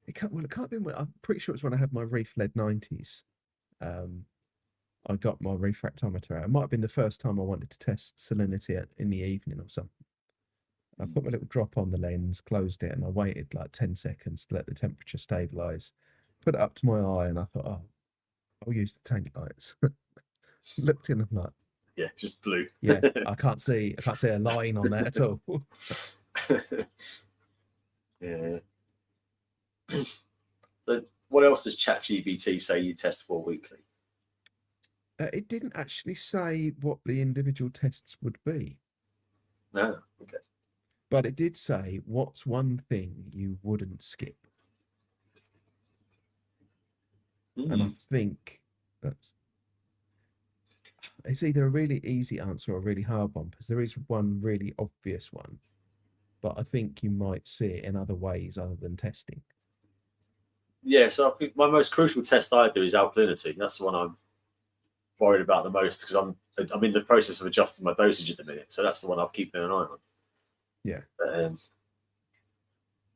It can't have been, I'm pretty sure it's when I had my Reef Lead 90s. I got my refractometer out. It might have been the first time I wanted to test salinity in the evening or something. I put my little drop on the lens, closed it, and I waited like 10 seconds to let the temperature stabilize. Put it up to my eye, and I thought, I'll use the tank lights. Looked in, I'm like, just blue. I can't see a line on there at all. Yeah. So, what else does ChatGPT say you test for weekly? It didn't actually say what the individual tests would be. No, okay. But it did say, what's one thing you wouldn't skip? And I think it's either a really easy answer or a really hard one, because there is one really obvious one, but I think you might see it in other ways other than testing. Yeah, so I think my most crucial test I do is alkalinity. That's the one I'm worried about the most, because I'm in the process of adjusting my dosage at the minute. So that's the one I'm keeping an eye on. Yeah.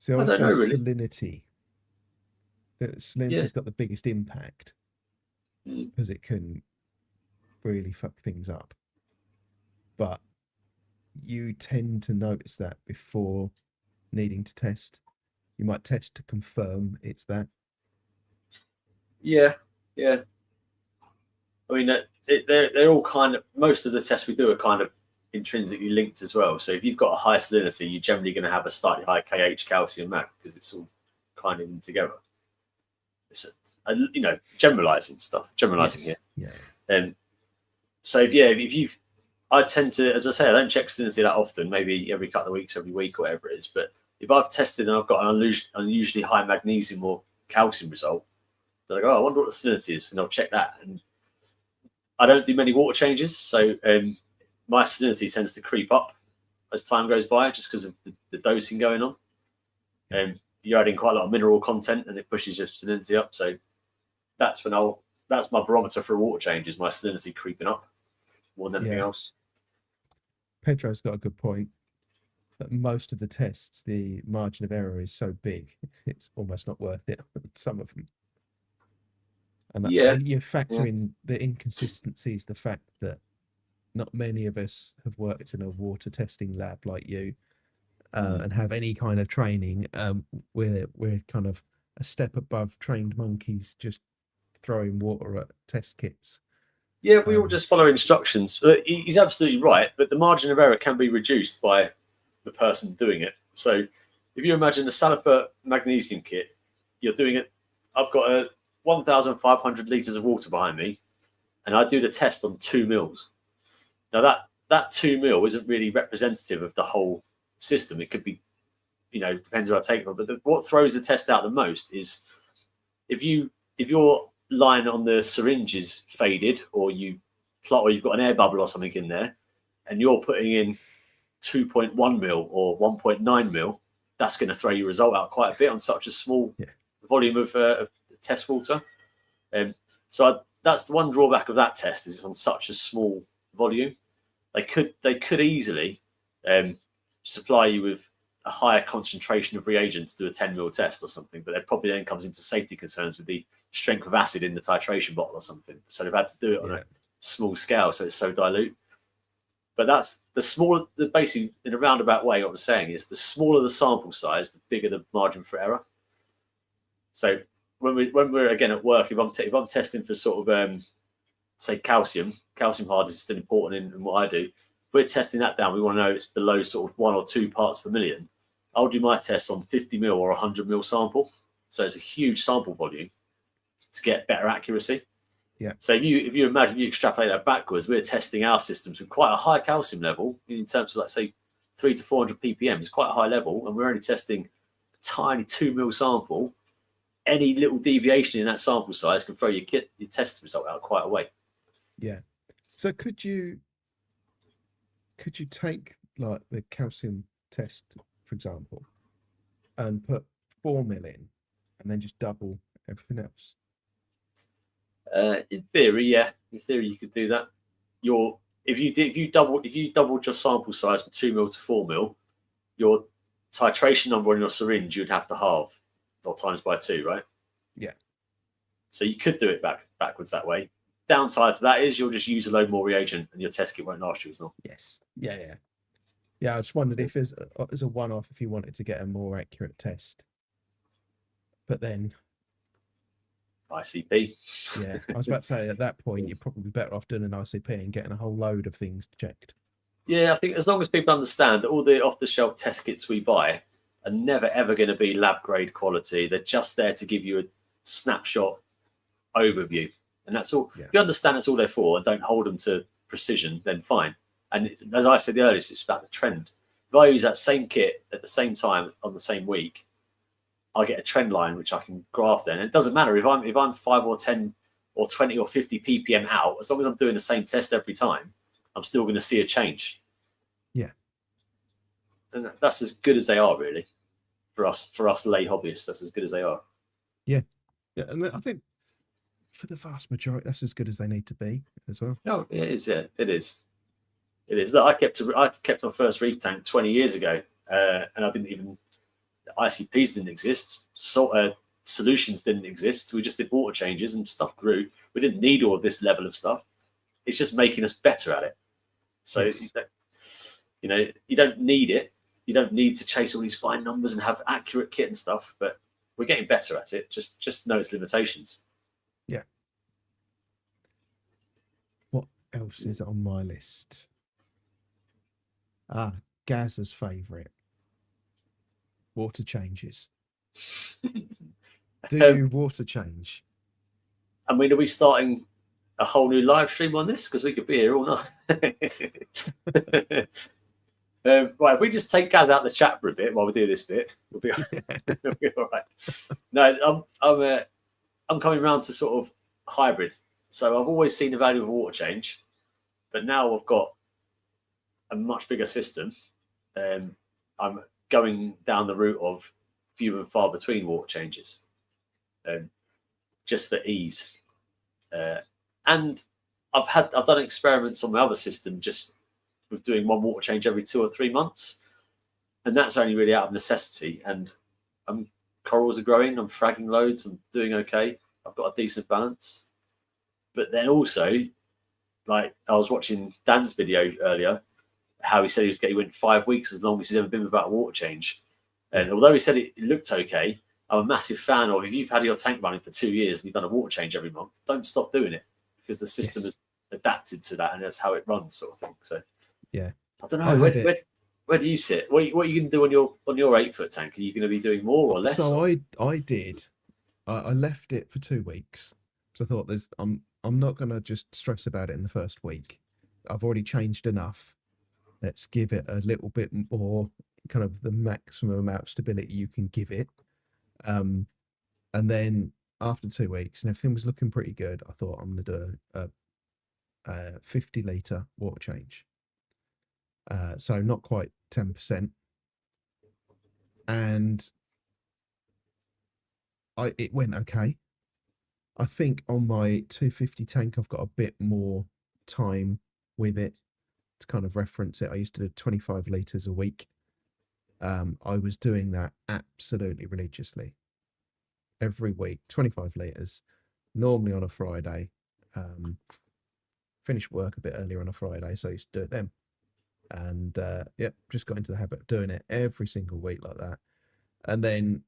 So I don't know, really. Salinity. Salinity's got the biggest impact because it can really fuck things up. But you tend to notice that before needing to test. You might test to confirm it's that. Yeah. I mean, they're all kind of, most of the tests we do are kind of intrinsically linked as well. So if you've got a high salinity, you're generally going to have a slightly high KH calcium MAC, because it's all kind of in together. It's generalizing here. Yeah. So I tend to, as I say, I don't check salinity that often, maybe every couple of weeks, every week, or whatever it is. But if I've tested and I've got an unusually high magnesium or calcium result, then I go, I wonder what the salinity is, and I'll check that. And I don't do many water changes, so my salinity tends to creep up as time goes by, just because of the dosing going on. And you're adding quite a lot of mineral content, and it pushes your salinity up. So that's my barometer for a water change, is my salinity creeping up more than anything else. Pedro's got a good point. That most of the tests, the margin of error is so big, it's almost not worth it. Some of them. And you factor in the inconsistencies, the fact that not many of us have worked in a water testing lab like you, and have any kind of training. We're kind of a step above trained monkeys, just throwing water at test kits. Yeah, we all just follow instructions. He's absolutely right, but the margin of error can be reduced by the person doing it. So if you imagine a Salifert magnesium kit, you're doing it. I've got a 1,500 litres of water behind me, and I do the test on 2 mils. Now that 2 mil isn't really representative of the whole system. It could be, depends where I take it from. But what throws the test out the most is if your line on the syringe is faded, or you've got an air bubble or something in there, and you're putting in 2.1 mil or 1.9 mil, that's going to throw your result out quite a bit on such a small volume of test water. So that's the one drawback of that test, is it's on such a small volume. They could easily supply you with a higher concentration of reagent to do a 10 mil test or something, but that probably then comes into safety concerns with the strength of acid in the titration bottle or something. So they've had to do it on a small scale, so it's so dilute. But that's basically, in a roundabout way, what I'm saying is the smaller the sample size, the bigger the margin for error. So when we're again at work, if I'm testing for sort of say calcium hardness is still important in what I do. If we're testing that down, we want to know it's below sort of 1 or 2 parts per million. I'll do my tests on 50 mil or 100 mil sample. So it's a huge sample volume to get better accuracy. Yeah. So if you imagine, you extrapolate that backwards, we're testing our systems with quite a high calcium level in terms of, like, say, 300 to 400 ppm is quite a high level, and we're only testing a tiny 2 mil sample. Any little deviation in that sample size can throw your test result out quite a way. Yeah. So could you take, like, the calcium test, for example, and put 4 mil in, and then just double everything else? In theory, yeah. In theory, you could do that. If you doubled your sample size from 2 mil to 4 mil, your titration number on your syringe you'd have to halve, or times by 2, right? Yeah. So you could do it backwards that way. Downside to that is you'll just use a load more reagent, and your test kit won't last you as long. Yes. Yeah. I just wondered if as a one-off, if you wanted to get a more accurate test, but then ICP. Yeah, I was about to say, at that point you're probably better off doing an ICP and getting a whole load of things checked. Yeah, I think as long as people understand that all the off-the-shelf test kits we buy are never ever going to be lab grade quality. They're just there to give you a snapshot overview, and that's all. Yeah. If you understand that's all they're for, and don't hold them to precision, then fine. And as I said earlier, it's about the trend. If I use that same kit at the same time on the same week, I get a trend line which I can graph then. And it doesn't matter if I'm 5 or 10 or 20 or 50 ppm out, as long as I'm doing the same test every time, I'm still going to see a change. Yeah. And that's as good as they are, really. For us lay hobbyists, that's as good as they are. Yeah. And I think for the vast majority, that's as good as they need to be as well. No, it is. Yeah, it is. It is. Look, I kept my first reef tank 20 years ago, and I didn't even. ICPs didn't exist. Solutions didn't exist. We just did water changes and stuff grew. We didn't need all of this level of stuff. It's just making us better at it. So, yes. You don't need it. You don't need to chase all these fine numbers and have accurate kit and stuff, but we're getting better at it. Just know its limitations. Yeah. What else is on my list? Gazza's favourite. Water changes. Do you water change? I mean, are we starting a whole new live stream on this? Because we could be here all night. Right, if we just take Gaz out of the chat for a bit while we do this bit, we'll be all right. No, I'm coming around to sort of hybrid. So I've always seen the value of a water change, but now I've got a much bigger system. I'm going down the route of few and far between water changes, just for ease. And I've done experiments on my other system just with doing one water change every 2 or 3 months, and that's only really out of necessity. And corals are growing. I'm fragging loads. I'm doing okay. I've got a decent balance. But then also, like I was watching Dan's video earlier, how he said he went 5 weeks as long as he's ever been without a water change. And although he said it looked okay, I'm a massive fan of, if you've had your tank running for 2 years and you've done a water change every month, don't stop doing it, because the system has adapted to that and that's how it runs, sort of thing. So yeah, I don't know. Where do you sit? What are you going to do on your 8-foot tank? Are you going to be doing more or less? So I did. I left it for 2 weeks. So I thought I'm not going to just stress about it in the first week. I've already changed enough. Let's give it a little bit more, kind of the maximum amount of stability you can give it. And then after 2 weeks, and everything was looking pretty good, I thought I'm going to do a 50 litre water change. So not quite 10%. And it went okay. I think on my 250 tank, I've got a bit more time with it to kind of reference it. I used to do 25 litres a week. I was doing that absolutely religiously every week, 25 litres, normally on a Friday. Finish work a bit earlier on a Friday, so I used to do it then. And just got into the habit of doing it every single week like that. And then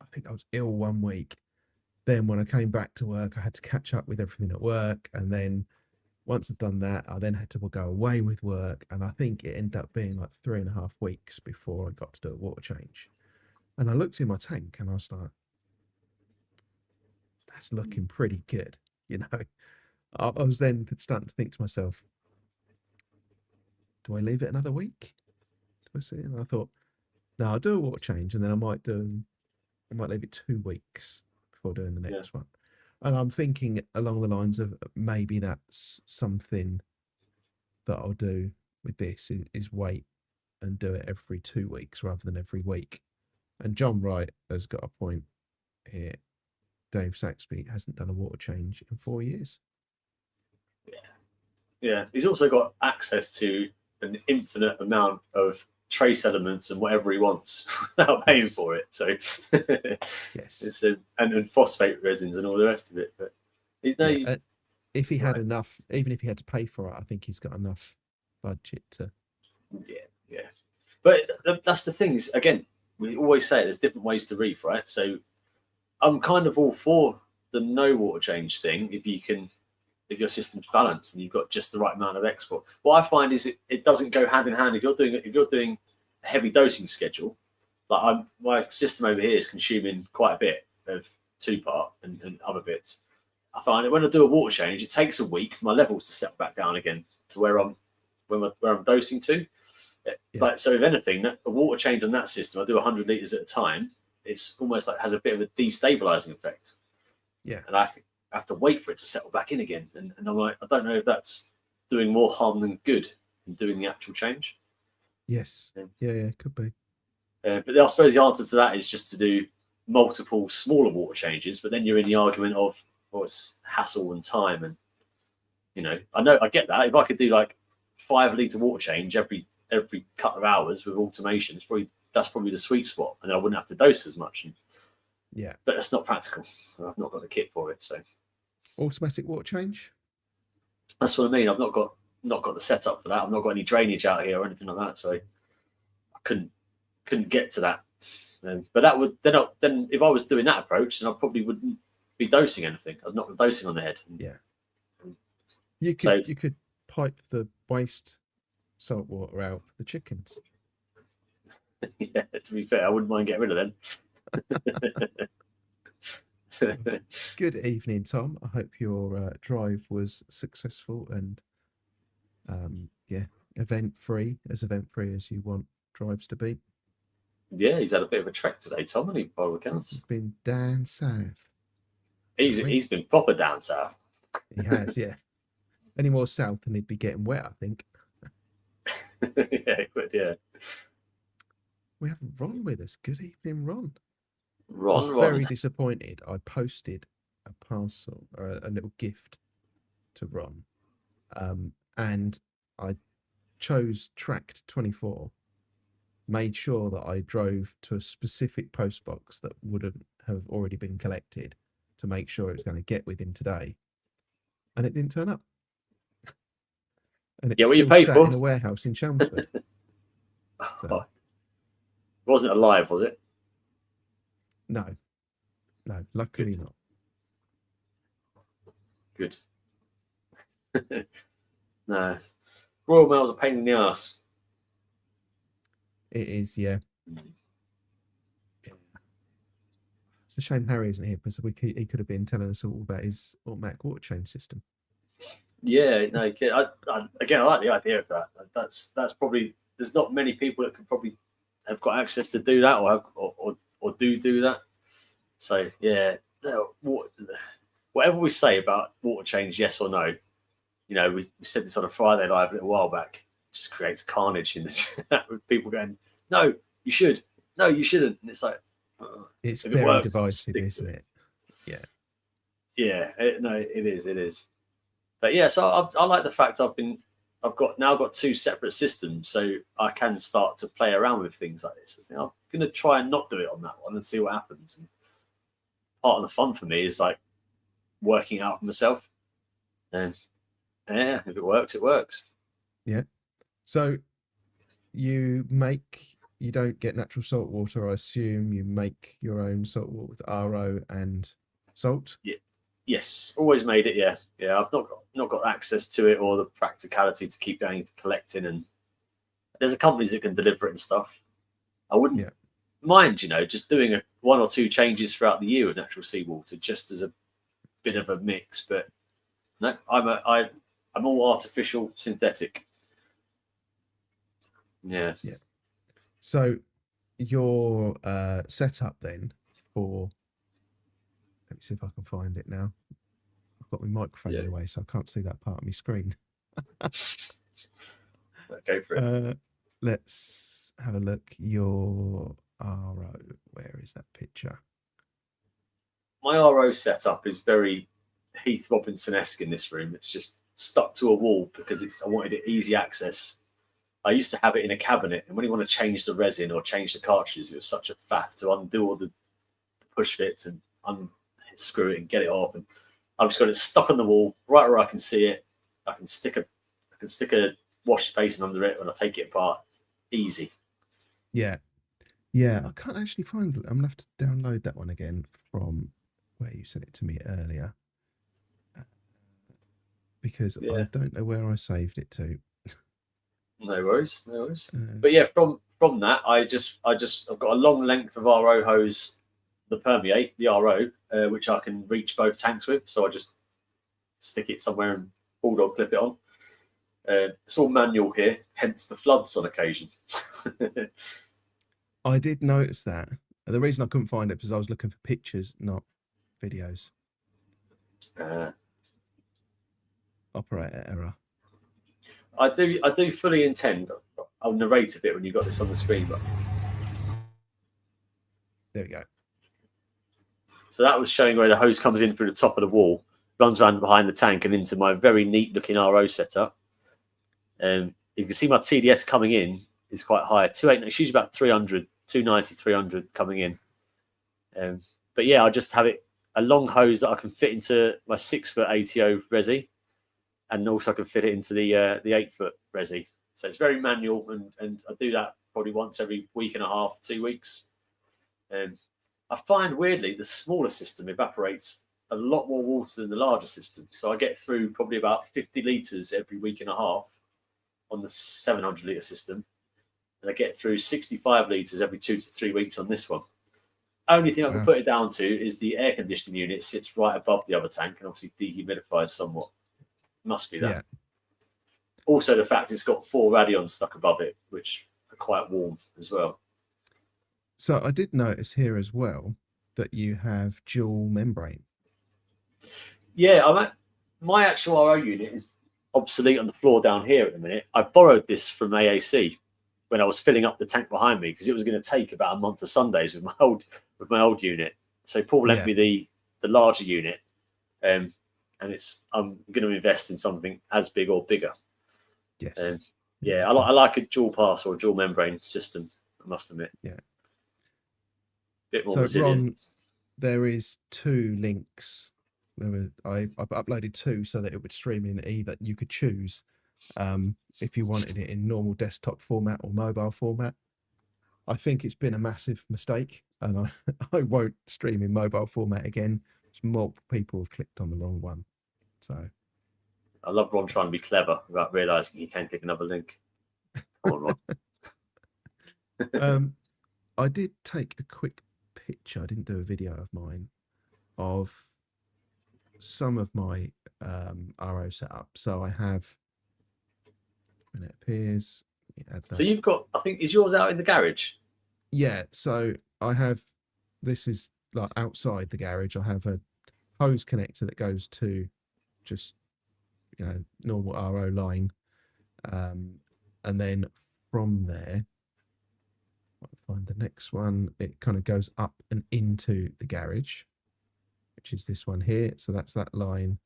I think I was ill one week. Then when I came back to work, I had to catch up with everything at work. And then once I'd done that, I then had to go away with work. And I think it ended up being like 3.5 weeks before I got to do a water change. And I looked in my tank and I was like, that's looking pretty good. I was then starting to think to myself, do I leave it another week? Do I see? And I thought, no, I'll do a water change and then I might leave it 2 weeks before doing the next one. And I'm thinking along the lines of maybe that's something that I'll do with this is wait and do it every 2 weeks rather than every week. And John Wright has got a point here. Dave Saxby hasn't done a water change in 4 years. Yeah. He's also got access to an infinite amount of trace elements and whatever he wants without paying for it. So yes, it's and phosphate resins and all the rest of it. But if he had enough, even if he had to pay for it, I think he's got enough budget to. Yeah. But that's the thing is, again, we always say there's different ways to reef, right? So I'm kind of all for the no water change thing if your system's balanced and you've got just the right amount of export. What I find is it doesn't go hand in hand. If you're doing a heavy dosing schedule, like my system over here is consuming quite a bit of 2-part and other bits. I find that when I do a water change, it takes a week for my levels to settle back down again to where I'm dosing to. Like, so if anything, a water change on that system, I do 100 litres at a time. It's almost like has a bit of a destabilizing effect. Yeah. And I have to wait for it to settle back in again. And I'm like, I don't know if that's doing more harm than good in doing the actual change. Yes. Yeah, could be. But I suppose the answer to that is just to do multiple smaller water changes. But then you're in the argument of, well, it's hassle and time. And, I get that. If I could do like 5-litre water change every couple of hours with automation, that's probably the sweet spot. And I wouldn't have to dose as much. But that's not practical. I've not got the kit for it. So automatic water change. That's what I mean. I've not got the setup for that. I've not got any drainage out here or anything like that. So I couldn't get to that. But that would then if I was doing that approach, then I probably wouldn't be dosing anything. I'd not be dosing on the head. Yeah. You could pipe the waste salt water out for the chickens. Yeah, to be fair, I wouldn't mind getting rid of them. Good evening, Tom. I hope your drive was successful and event free as you want drives to be. Yeah, he's had a bit of a trek today, Tom, and by all accounts. He's been down south. He's been proper down south. He has, yeah. Any more south and he'd be getting wet, I think. Yeah, but yeah. We have Ron with us. Good evening, Ron. Ron. Very disappointed. I posted a parcel or a little gift to Ron, and I chose tracked 24. Made sure that I drove to a specific post box that wouldn't have already been collected to make sure it was going to get with him today, and it didn't turn up. And it's what you still paid sat for in a warehouse in Chelmsford. So, it wasn't alive, was it? No, luckily not. Good. No, Royal Mail's a pain in the ass. It is, yeah. It's a shame Harry isn't here because he could have been telling us all about his automatic water change system. Yeah, no, again, I like the idea of that. That's probably, there's not many people that could probably have got access to do that or do that. So yeah, whatever we say about water change, yes or no, we said this on a Friday Live a little while back. Just creates carnage in the chat with people going, "No, you should. No, you shouldn't." And it's like, it's very divisive, isn't it? Yeah. Yeah. No, it is. It is. But yeah, so I like the fact I've now got two separate systems, so I can start to play around with things like this. I think I'm going to try and not do it on that one and see what happens. And part of the fun for me is like working out for myself. And yeah, if it works, it works. Yeah. So you don't get natural salt water, I assume. You make your own salt water with RO and salt. Yeah. Yes, always made it. Yeah, yeah. I've not got access to it or the practicality to keep going to collecting. And there's a companies that can deliver it and stuff. I wouldn't mind, just doing one or two changes throughout the year with natural seawater, just as a bit of a mix. But no, I'm all artificial, synthetic. Yeah. Yeah. So your setup then for, let me see if I can find it now. I've got my microphone in the way, so I can't see that part of my screen. Go for it. Let's have a look. Your RO, where is that picture? My RO setup is very Heath Robinson-esque in this room. It's just stuck to a wall because I wanted it easy access. I used to have it in a cabinet, and when you want to change the resin or change the cartridges, it was such a faff to undo all the push fits and unscrew it and get it off. And I've just got it stuck on the wall right where I can see it. I can stick a wash basin under it when I take it apart. Easy. Yeah. Yeah, I can't actually find it. I'm going to have to download that one again from where you sent it to me earlier. Because I don't know where I saved it to. No worries, no worries. But yeah, from that, I've got a long length of RO hose, the permeate, the RO, which I can reach both tanks with. So I just stick it somewhere and bulldog clip it on. It's all manual here, hence the floods on occasion. I did notice that. The reason I couldn't find it because I was looking for pictures, not videos. Operator error. I do fully intend. I'll narrate a bit when you've got this on the screen, but there we go. So that was showing where the hose comes in through the top of the wall, runs around behind the tank and into my very neat looking RO setup. You can see my TDS coming in is quite high. It's usually about 300, 290, 300 coming in. But yeah, I just have a long hose that I can fit into my 6-foot ATO resi, and also I can fit it into the 8-foot resi. So it's very manual, and I do that probably once every week and a half, 2 weeks. I find weirdly the smaller system evaporates a lot more water than the larger system. So I get through probably about 50 litres every week and a half on the 700 litre system. And I get through 65 litres every 2 to 3 weeks on this one. Only thing I can put it down to is the air conditioning unit sits right above the other tank and obviously dehumidifies somewhat. Must be that. Yeah. Also, the fact it's got 4 radions stuck above it, which are quite warm as well. So I did notice here as well that you have dual membrane. Yeah, my actual RO unit is obsolete on the floor down here at the minute. I borrowed this from AAC when I was filling up the tank behind me because it was going to take about a month of Sundays with my old unit. So Paul lent me the larger unit, and I'm going to invest in something as big or bigger. Yes. Yeah, I like a dual pass or a dual membrane system, I must admit. Yeah. Bit more resilient. Ron, there is 2 links. I uploaded 2 so that it would stream in either. You could choose if you wanted it in normal desktop format or mobile format. I think it's been a massive mistake, and I won't stream in mobile format again. Multiple people have clicked on the wrong one. So I love Ron trying to be clever without realizing he can't click another link. Come on, Ron. I did take a quick picture. I didn't do a video of mine of some of my RO setup. So I have, when it appears, add So that. you've got, I think, is yours out in the garage? Yeah, so I have, this is like outside the garage. I have a hose connector that goes to just, normal RO line. And then from there, I'll find the next one. It kind of goes up and into the garage, which is this one here. So that's that line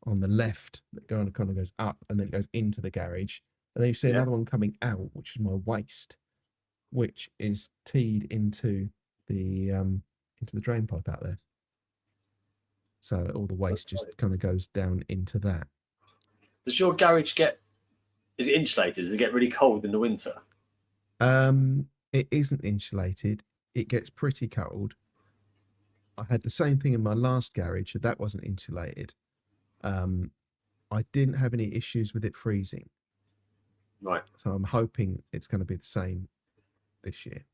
on the left that kind of goes up and then it goes into the garage. And then you see Yeah. another one coming out, which is my waste, which is teed into the drain pipe out there. So all the waste just kind of goes down into that. Does your garage is it insulated? Does it get really cold in the winter? It isn't insulated. It gets pretty cold. I had the same thing in my last garage, that wasn't insulated. I didn't have any issues with it freezing. Right. So I'm hoping it's going to be the same this year.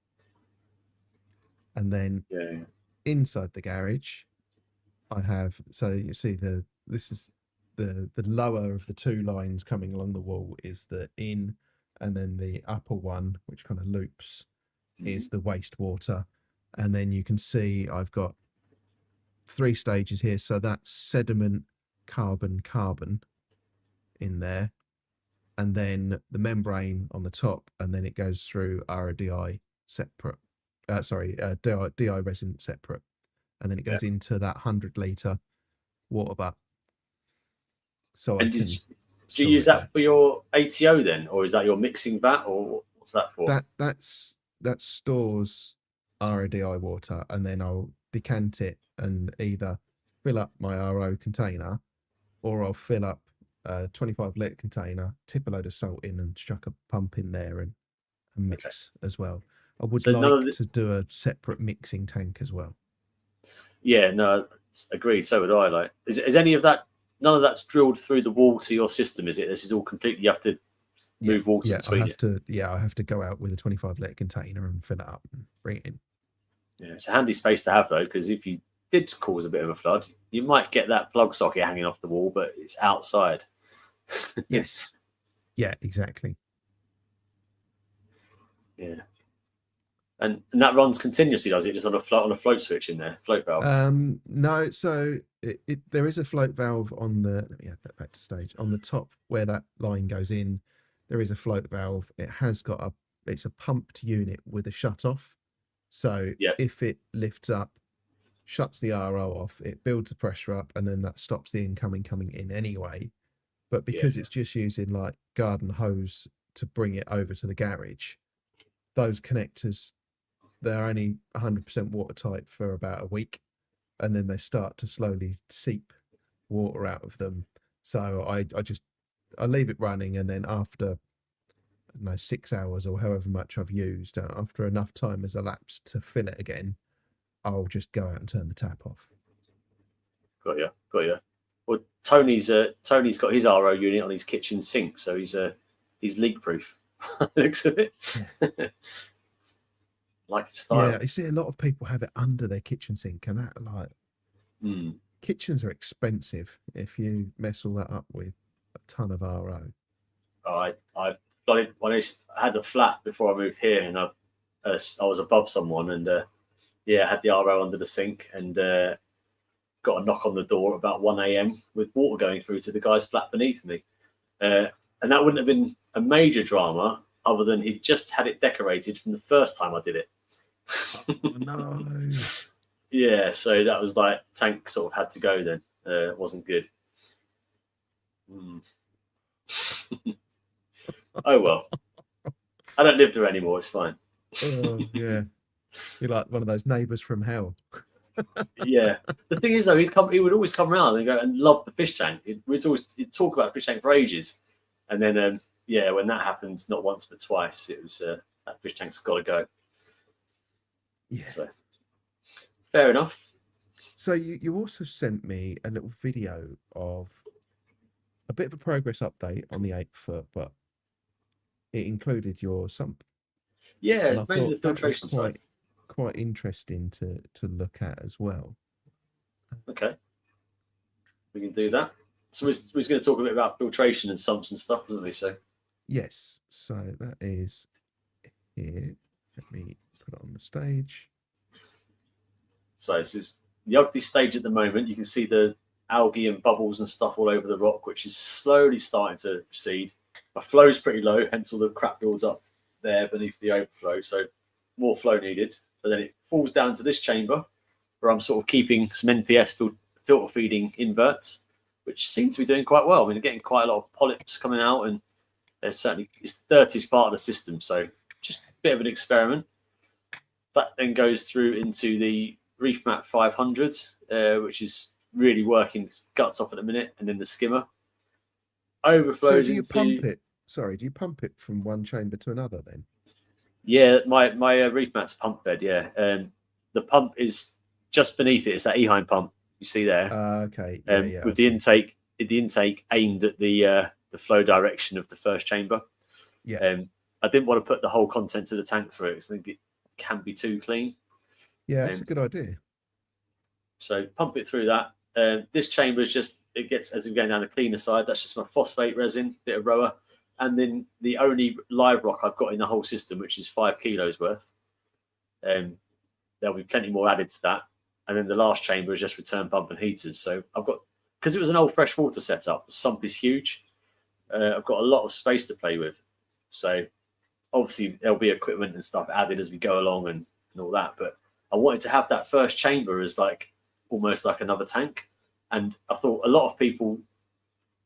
And then inside the garage, I have, so you see this is the lower of the two lines coming along the wall is the in, and then the upper one, which kind of loops, is the wastewater. And then you can see I've got 3 stages here. So that's sediment, carbon, carbon in there. And then the membrane on the top, and then it goes through RODI separate. DI resin separate. And then it goes into that 100-litre water butt. So and do you use that for your ATO then, or is that your mixing vat, or what's that for? That stores RODI water, and then I'll decant it and either fill up my RO container, or I'll fill up a 25-litre container, tip a load of salt in, and chuck a pump in there and mix as well. I would like to do a separate mixing tank as well. Yeah, no, agreed. So would I. Like, is any of that? None of that's drilled through the wall to your system, is it? This is all completely. You have to move water between it. I have to go out with a 25-litre container and fill it up and bring it in. Yeah, it's a handy space to have though, because if you did cause a bit of a flood, you might get that plug socket hanging off the wall, but it's outside. Yes. Yeah, exactly. Yeah. And that runs continuously, does it? Just on a float switch in there, float valve? No, so there is a float valve on the, let me add that back to stage, on the top where that line goes in. There is a float valve. It has got it's a pumped unit with a shut off. So if it lifts up, shuts the RO off, it builds the pressure up, and then that stops the incoming coming in anyway. But because it's just using like garden hose to bring it over to the garage, those connectors, they're only 100% watertight for about a week, and then they start to slowly seep water out of them. So I leave it running, and then after, I don't know, 6 hours or however much I've used, after enough time has elapsed to fill it again, I'll just go out and turn the tap off. Got you. Well, Tony's got his RO unit on his kitchen sink, so he's leak proof. Looks of it. Yeah. Like his style. Yeah, you see a lot of people have it under their kitchen sink, and that, like, kitchens are expensive if you mess all that up with a ton of RO. I've done it when I had a flat before I moved here, and I was above someone, and I had the RO under the sink, and got a knock on the door about 1 a.m. with water going through to the guy's flat beneath me, and that wouldn't have been a major drama other than he'd just had it decorated from the first time I did it. Oh, no. Yeah, so that was like, tank sort of had to go then. It wasn't good. Oh well, I don't live there anymore. It's fine. Oh yeah, you're like one of those neighbours from hell. Yeah, the thing is though, he would always come around and go and love the fish tank. He'd talk about the fish tank for ages, and then when that happened, not once but twice, it was that fish tank's got to go. Yeah. So fair enough. So you also sent me a little video of a bit of a progress update on the 8-foot, but it included your sump. Yeah, mainly the filtration side. quite interesting to look at as well. Okay, we can do that. So we was going to talk a bit about filtration and sumps and stuff, wasn't we? So Yes, so that is here. Let me put it on the stage. So this is the ugly stage at the moment. You can see the algae and bubbles and stuff all over the rock, which is slowly starting to recede. My flow is pretty low, hence all the crap builds up there beneath the overflow. So more flow needed. But then it falls down to this chamber where I'm sort of keeping some NPS filter feeding inverts, which seem to be doing quite well. I mean, they're getting quite a lot of polyps coming out, and they're certainly, it's the dirtiest part of the system. So just a bit of an experiment. That then goes through into the Reefmat 500, which is really working its guts off at the minute, and then the skimmer overflows So do you into. pump it? Sorry, do you pump it from one chamber to another then? Yeah, my Reefmat's pump bed. Yeah, the pump is just beneath it. It's that Eheim pump you see there. Okay, yeah. With the intake aimed at the flow direction of the first chamber. Yeah. I didn't want to put the whole contents of the tank through it because I think it can be too clean. Yeah, that's a good idea. So pump it through that. This chamber is just, it gets, as we're going down the cleaner side, that's just my phosphate resin, bit of rower, and then the only live rock I've got in the whole system, which is 5 kilos worth. There'll be plenty more added to that. And then the last chamber is just return pump and heaters. So I've got, because it was an old freshwater setup, the sump is huge. I've got a lot of space to play with. So obviously there'll be equipment and stuff added as we go along and all that. But I wanted to have that first chamber as like almost like another tank. And I thought a lot of people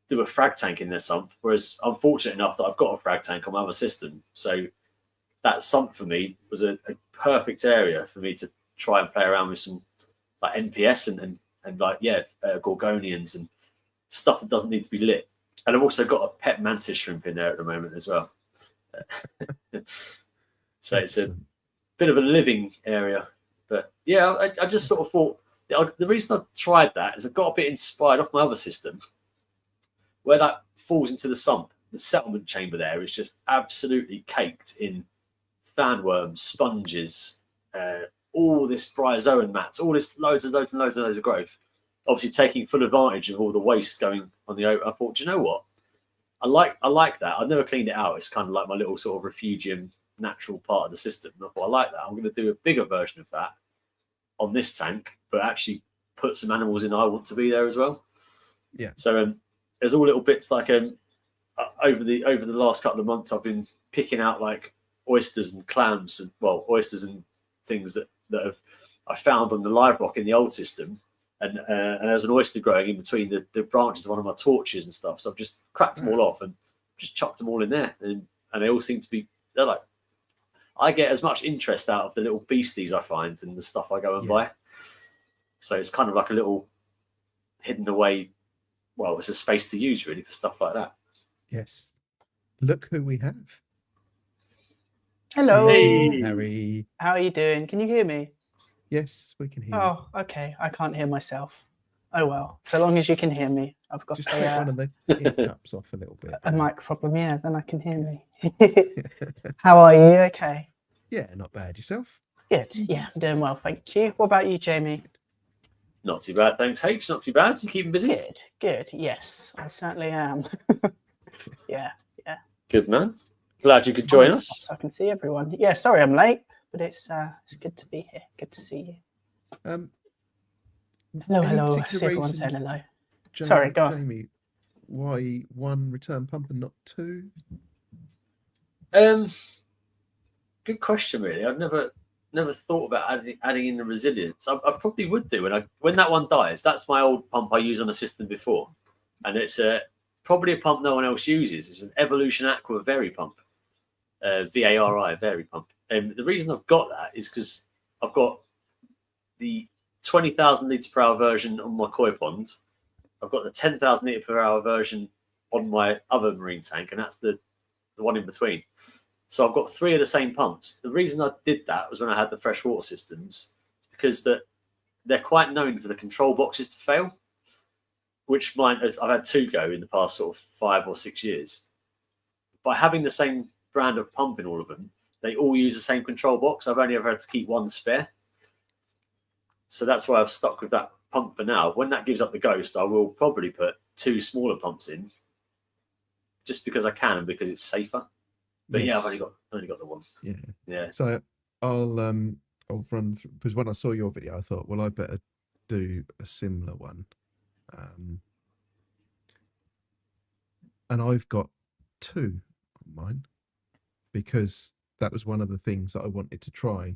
do a frag tank in their sump, whereas I'm fortunate enough that I've got a frag tank on my other system. So that sump for me was a perfect area for me to try and play around with some like NPS and like, gorgonians and stuff that doesn't need to be lit. And I've also got a pet mantis shrimp in there at the moment as well. So it's a bit of a living area. But yeah, I just sort of thought, the reason I tried that is I got a bit inspired off my other system where that falls into the sump. The settlement chamber there is just absolutely caked in fanworms, sponges, all this bryozoan mats, all this loads of growth. Obviously taking full advantage of all the waste going on the open. I thought, do you know what? I like that. I've never cleaned it out. It's kind of like my little sort of refugium natural part of the system. And I thought, I like that. I'm going to do a bigger version of that on this tank, but actually put some animals in I want to be there as well. Yeah. So there's all little bits like over the last couple of months I've been picking out like oysters and clams and oysters and things that I found on the live rock in the old system. And there's an oyster growing in between the branches of one of my torches and stuff. So I've just cracked them all off and just chucked them all in there. And they all seem to be, they're like, I get as much interest out of the little beasties I find than the stuff I go and buy. So it's kind of like a little hidden away, well, it's a space to use really for stuff like that. Yes. Look who we have. Hello. Hey. Harry. How are you doing? Can you hear me? Yes, we can hear you. Oh, okay. I can't hear myself. Oh, well. So long as you can hear me. I've got Just take one of the ear cups off a little bit. a mic problem. Yeah, then I can hear me. How are you? Okay. Yeah, not bad. Yourself? Good. Yeah, I'm doing well. Thank you. What about you, Jamie? Not too bad, thanks, H. Not too bad. You keeping busy? Good. Yes, I certainly am. Yeah. Good, man. Glad you could join us. So I can see everyone. Yeah, sorry I'm late, but it's good to be here. Good to see you. Hello. I see everyone saying hello. Sorry, go on. Jamie, why one return pump and not two? Good question, really. I've never thought about adding in the resilience. I probably would do when that one dies. That's my old pump I used on a system before, and it's probably a pump no one else uses. It's an Evolution Aqua Vari pump, VARI Vari pump. The reason I've got that is because I've got the 20,000 litre per hour version on my koi pond. I've got the 10,000 litre per hour version on my other marine tank, and that's the one in between. So I've got 3 of the same pumps. The reason I did that was when I had the freshwater systems, because they're quite known for the control boxes to fail, which I've had 2 go in the past sort of 5 or 6 years. By having the same brand of pump in all of them, they all use the same control box. I've only ever had to keep one spare. So that's why I've stuck with that pump for now. When that gives up the ghost, I will probably put 2 smaller pumps in, just because I can and because it's safer. But yeah, I've only got the one. Yeah. So I'll run through, because when I saw your video, I thought, well, I better do a similar one. And I've got 2 on mine, because that was one of the things that I wanted to try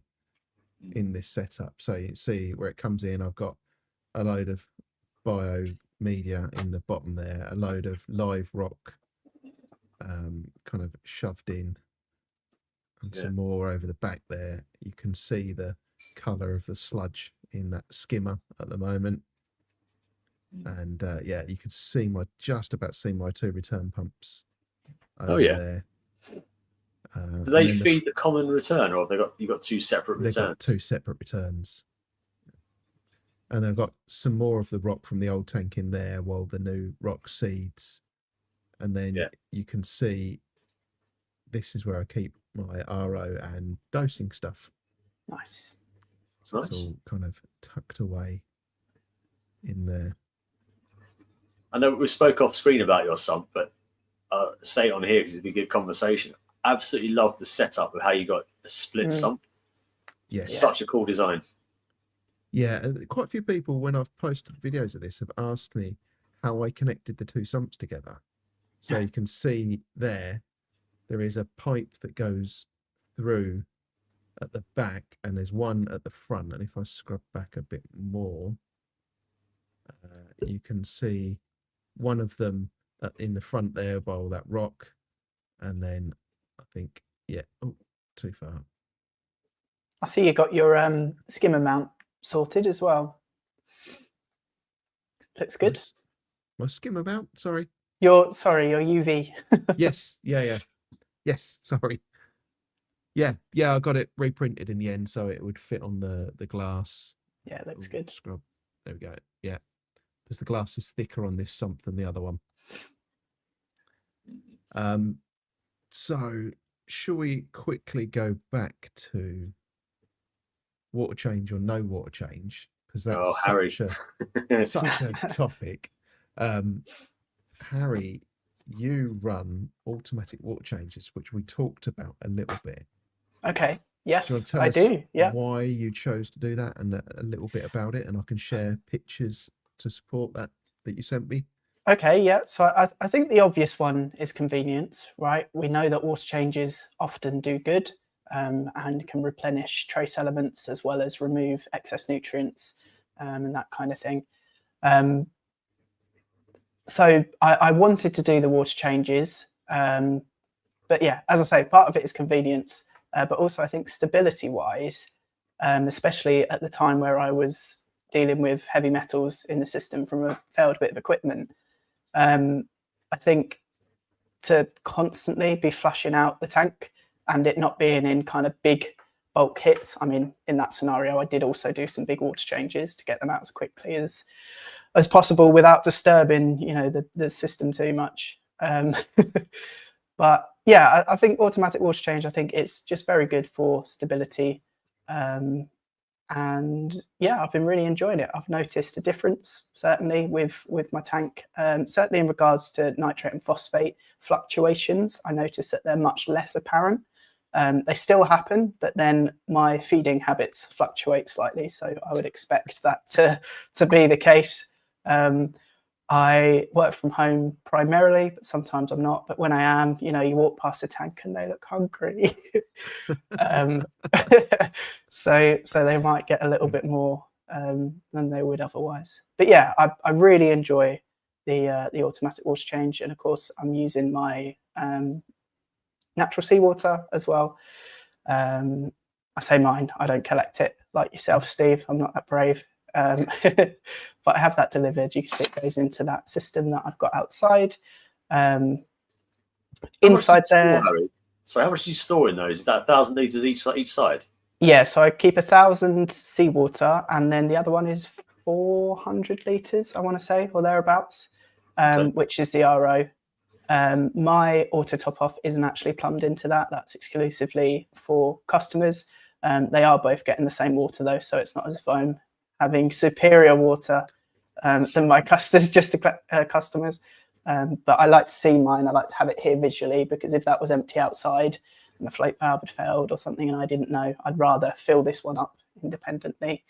in this setup. So you see where it comes in, I've got a load of bio media in the bottom there, a load of live rock kind of shoved in, and some more over the back there. You can see the colour of the sludge in that skimmer at the moment. And yeah, you can see just about see my 2 return pumps over there. Do they feed the common return, or have you got 2 separate returns? They've got 2 separate returns. And they've got some more of the rock from the old tank in there while the new rock seeds. And then you can see this is where I keep my RO and dosing stuff. Nice. So it's all kind of tucked away in there. I know we spoke off screen about your sump, but say it on here because it'd be a good conversation. Absolutely love the setup of how you got a split sump. Yes. Such a cool design. Yeah, quite a few people, when I've posted videos of this, have asked me how I connected the 2 sumps together. So you can see there is a pipe that goes through at the back, and there's one at the front. And if I scrub back a bit more, you can see one of them in the front there by all that rock. And then I think, too far. I see you got your skimmer mount sorted as well. Looks good. My skimmer mount, sorry. Your UV. Yes, yes, sorry. Yeah, I got it reprinted in the end so it would fit on the glass. Yeah, it looks good. Scrub. There we go. Yeah, because the glass is thicker on this sump than the other one. So shall we quickly go back to water change or no water change? Because that's such a topic. Harry, you run automatic water changes, which we talked about a little bit. Okay. Yes, I do. Yeah. Why you chose to do that and a little bit about it, and I can share pictures to support that you sent me. Okay, yeah. So I think the obvious one is convenience, right? We know that water changes often do good and can replenish trace elements as well as remove excess nutrients and that kind of thing. So I wanted to do the water changes, but yeah, as I say, part of it is convenience, but also I think stability-wise, especially at the time where I was dealing with heavy metals in the system from a failed bit of equipment, I think to constantly be flushing out the tank and it not being in kind of big bulk hits. I mean, in that scenario, I did also do some big water changes to get them out as quickly as possible without disturbing, the system too much. But yeah, I think automatic water change, I think it's just very good for stability. And yeah, I've been really enjoying it. I've noticed a difference, certainly, with my tank. Certainly in regards to nitrate and phosphate fluctuations, I notice that they're much less apparent. They still happen, but then my feeding habits fluctuate slightly. So I would expect that to be the case. I work from home primarily, but sometimes I'm not. But when I am, you walk past a tank and they look hungry. So they might get a little bit more than they would otherwise. But yeah, I really enjoy the automatic water change. And of course, I'm using my natural seawater as well. I say mine, I don't collect it like yourself, Steve. I'm not that brave. But I have that delivered. You can see it goes into that system that I've got outside. Inside there. So how much do you store in those? Is that 1,000 litres each side? Yeah, so I keep 1,000 seawater, and then the other one is 400 litres, I want to say, or thereabouts, which is the RO. My auto top off isn't actually plumbed into that. That's exclusively for customers. They are both getting the same water though, so it's not as if I'm having superior water than my customers. But I like to see mine. I like to have it here visually, because if that was empty outside and the float valve had failed or something and I didn't know, I'd rather fill this one up independently,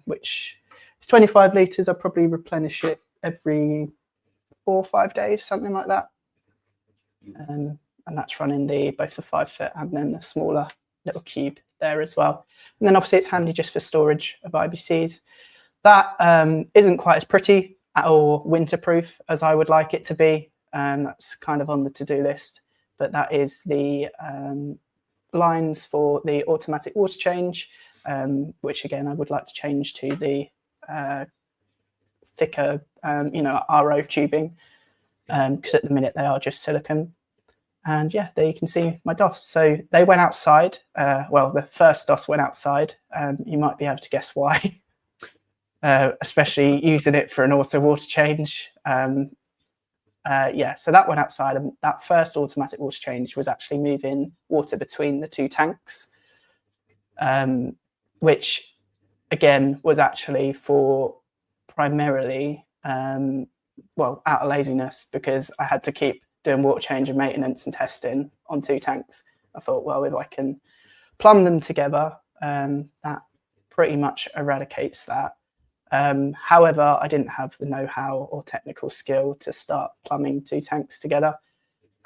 which is 25 litres. I probably replenish it every 4 or 5 days, something like that. And that's running both the 5 foot and then the smaller little cube there as well. And then obviously it's handy just for storage of IBCs. That isn't quite as pretty or winterproof as I would like it to be. That's kind of on the to-do list, but that is the lines for the automatic water change, which again I would like to change to the thicker RO tubing, because at the minute they are just silicone. And yeah, there you can see my DOS. So they went outside. Well, the first DOS went outside. You might be able to guess why, especially using it for an auto water change. Yeah, so that went outside, and that first automatic water change was actually moving water between the 2 tanks, which again was actually for primarily, well, out of laziness, because I had to keep doing water change and maintenance and testing on 2 tanks. I thought, well, if I can plumb them together, that pretty much eradicates that. However, I didn't have the know-how or technical skill to start plumbing 2 tanks together,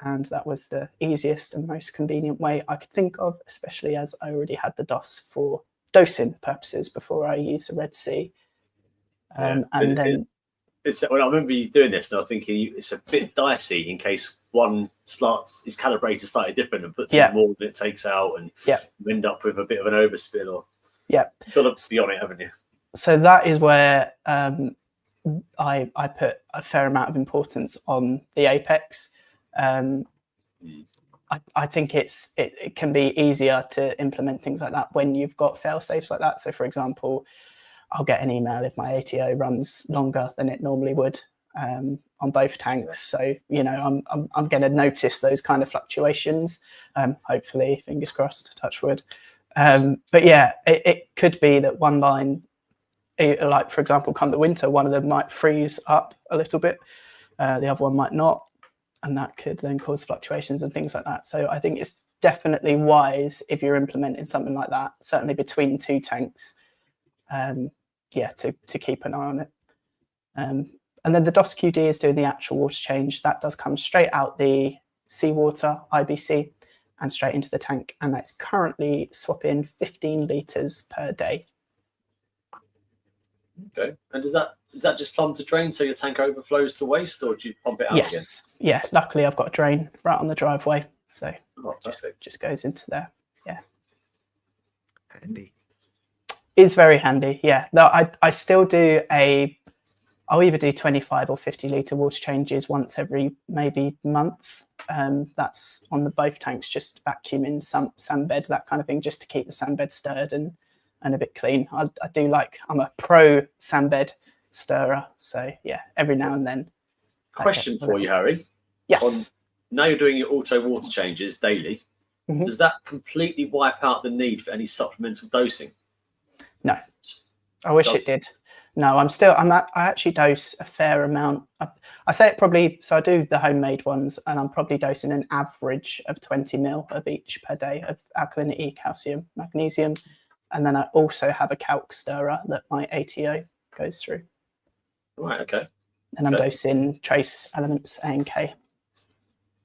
and that was the easiest and most convenient way I could think of, especially as I already had the DOS for dosing purposes before I used the Red Sea. And then when I remember you doing this, and I was thinking it's a bit dicey in case one slot is calibrated slightly different and puts in more than it takes out, and you end up with a bit of an overspill. Or you've got to be on it, haven't you? So that is where I put a fair amount of importance on the apex. I think it can be easier to implement things like that when you've got fail safes like that. So for example, I'll get an email if my ATO runs longer than it normally would on both tanks. So, I'm going to notice those kind of fluctuations. Hopefully, fingers crossed, touch wood. But yeah, it could be that one line, like for example, come the winter, one of them might freeze up a little bit, the other one might not, and that could then cause fluctuations and things like that. So I think it's definitely wise if you're implementing something like that, certainly between 2 tanks, to keep an eye on it. And then the DOS QD is doing the actual water change. That does come straight out the seawater IBC and straight into the tank, and that's currently swapping 15 litres per day. Okay, and is that just plumbed to drain so your tank overflows to waste, or do you pump it out again? Yeah, luckily I've got a drain right on the driveway, so just goes into there. Yeah, handy. Is very handy. Yeah, no, I still do I'll either do 25 or 50 litre water changes once every maybe month. That's on the both tanks, just vacuuming sand bed, that kind of thing, just to keep the sand bed stirred and a bit clean. I do I'm a pro sand bed stirrer, so yeah, every now and then. Question for you, Harry. Yes. Now you're doing your auto water changes daily. Mm-hmm. Does that completely wipe out the need for any supplemental dosing? No, I wish it did. No, I actually dose a fair amount. I say it probably, so I do the homemade ones, and I'm probably dosing an average of 20 ml of each per day of alkalinity, calcium, magnesium. And then I also have a calc stirrer that my ATO goes through. Right, okay. And I'm dosing trace elements A and K.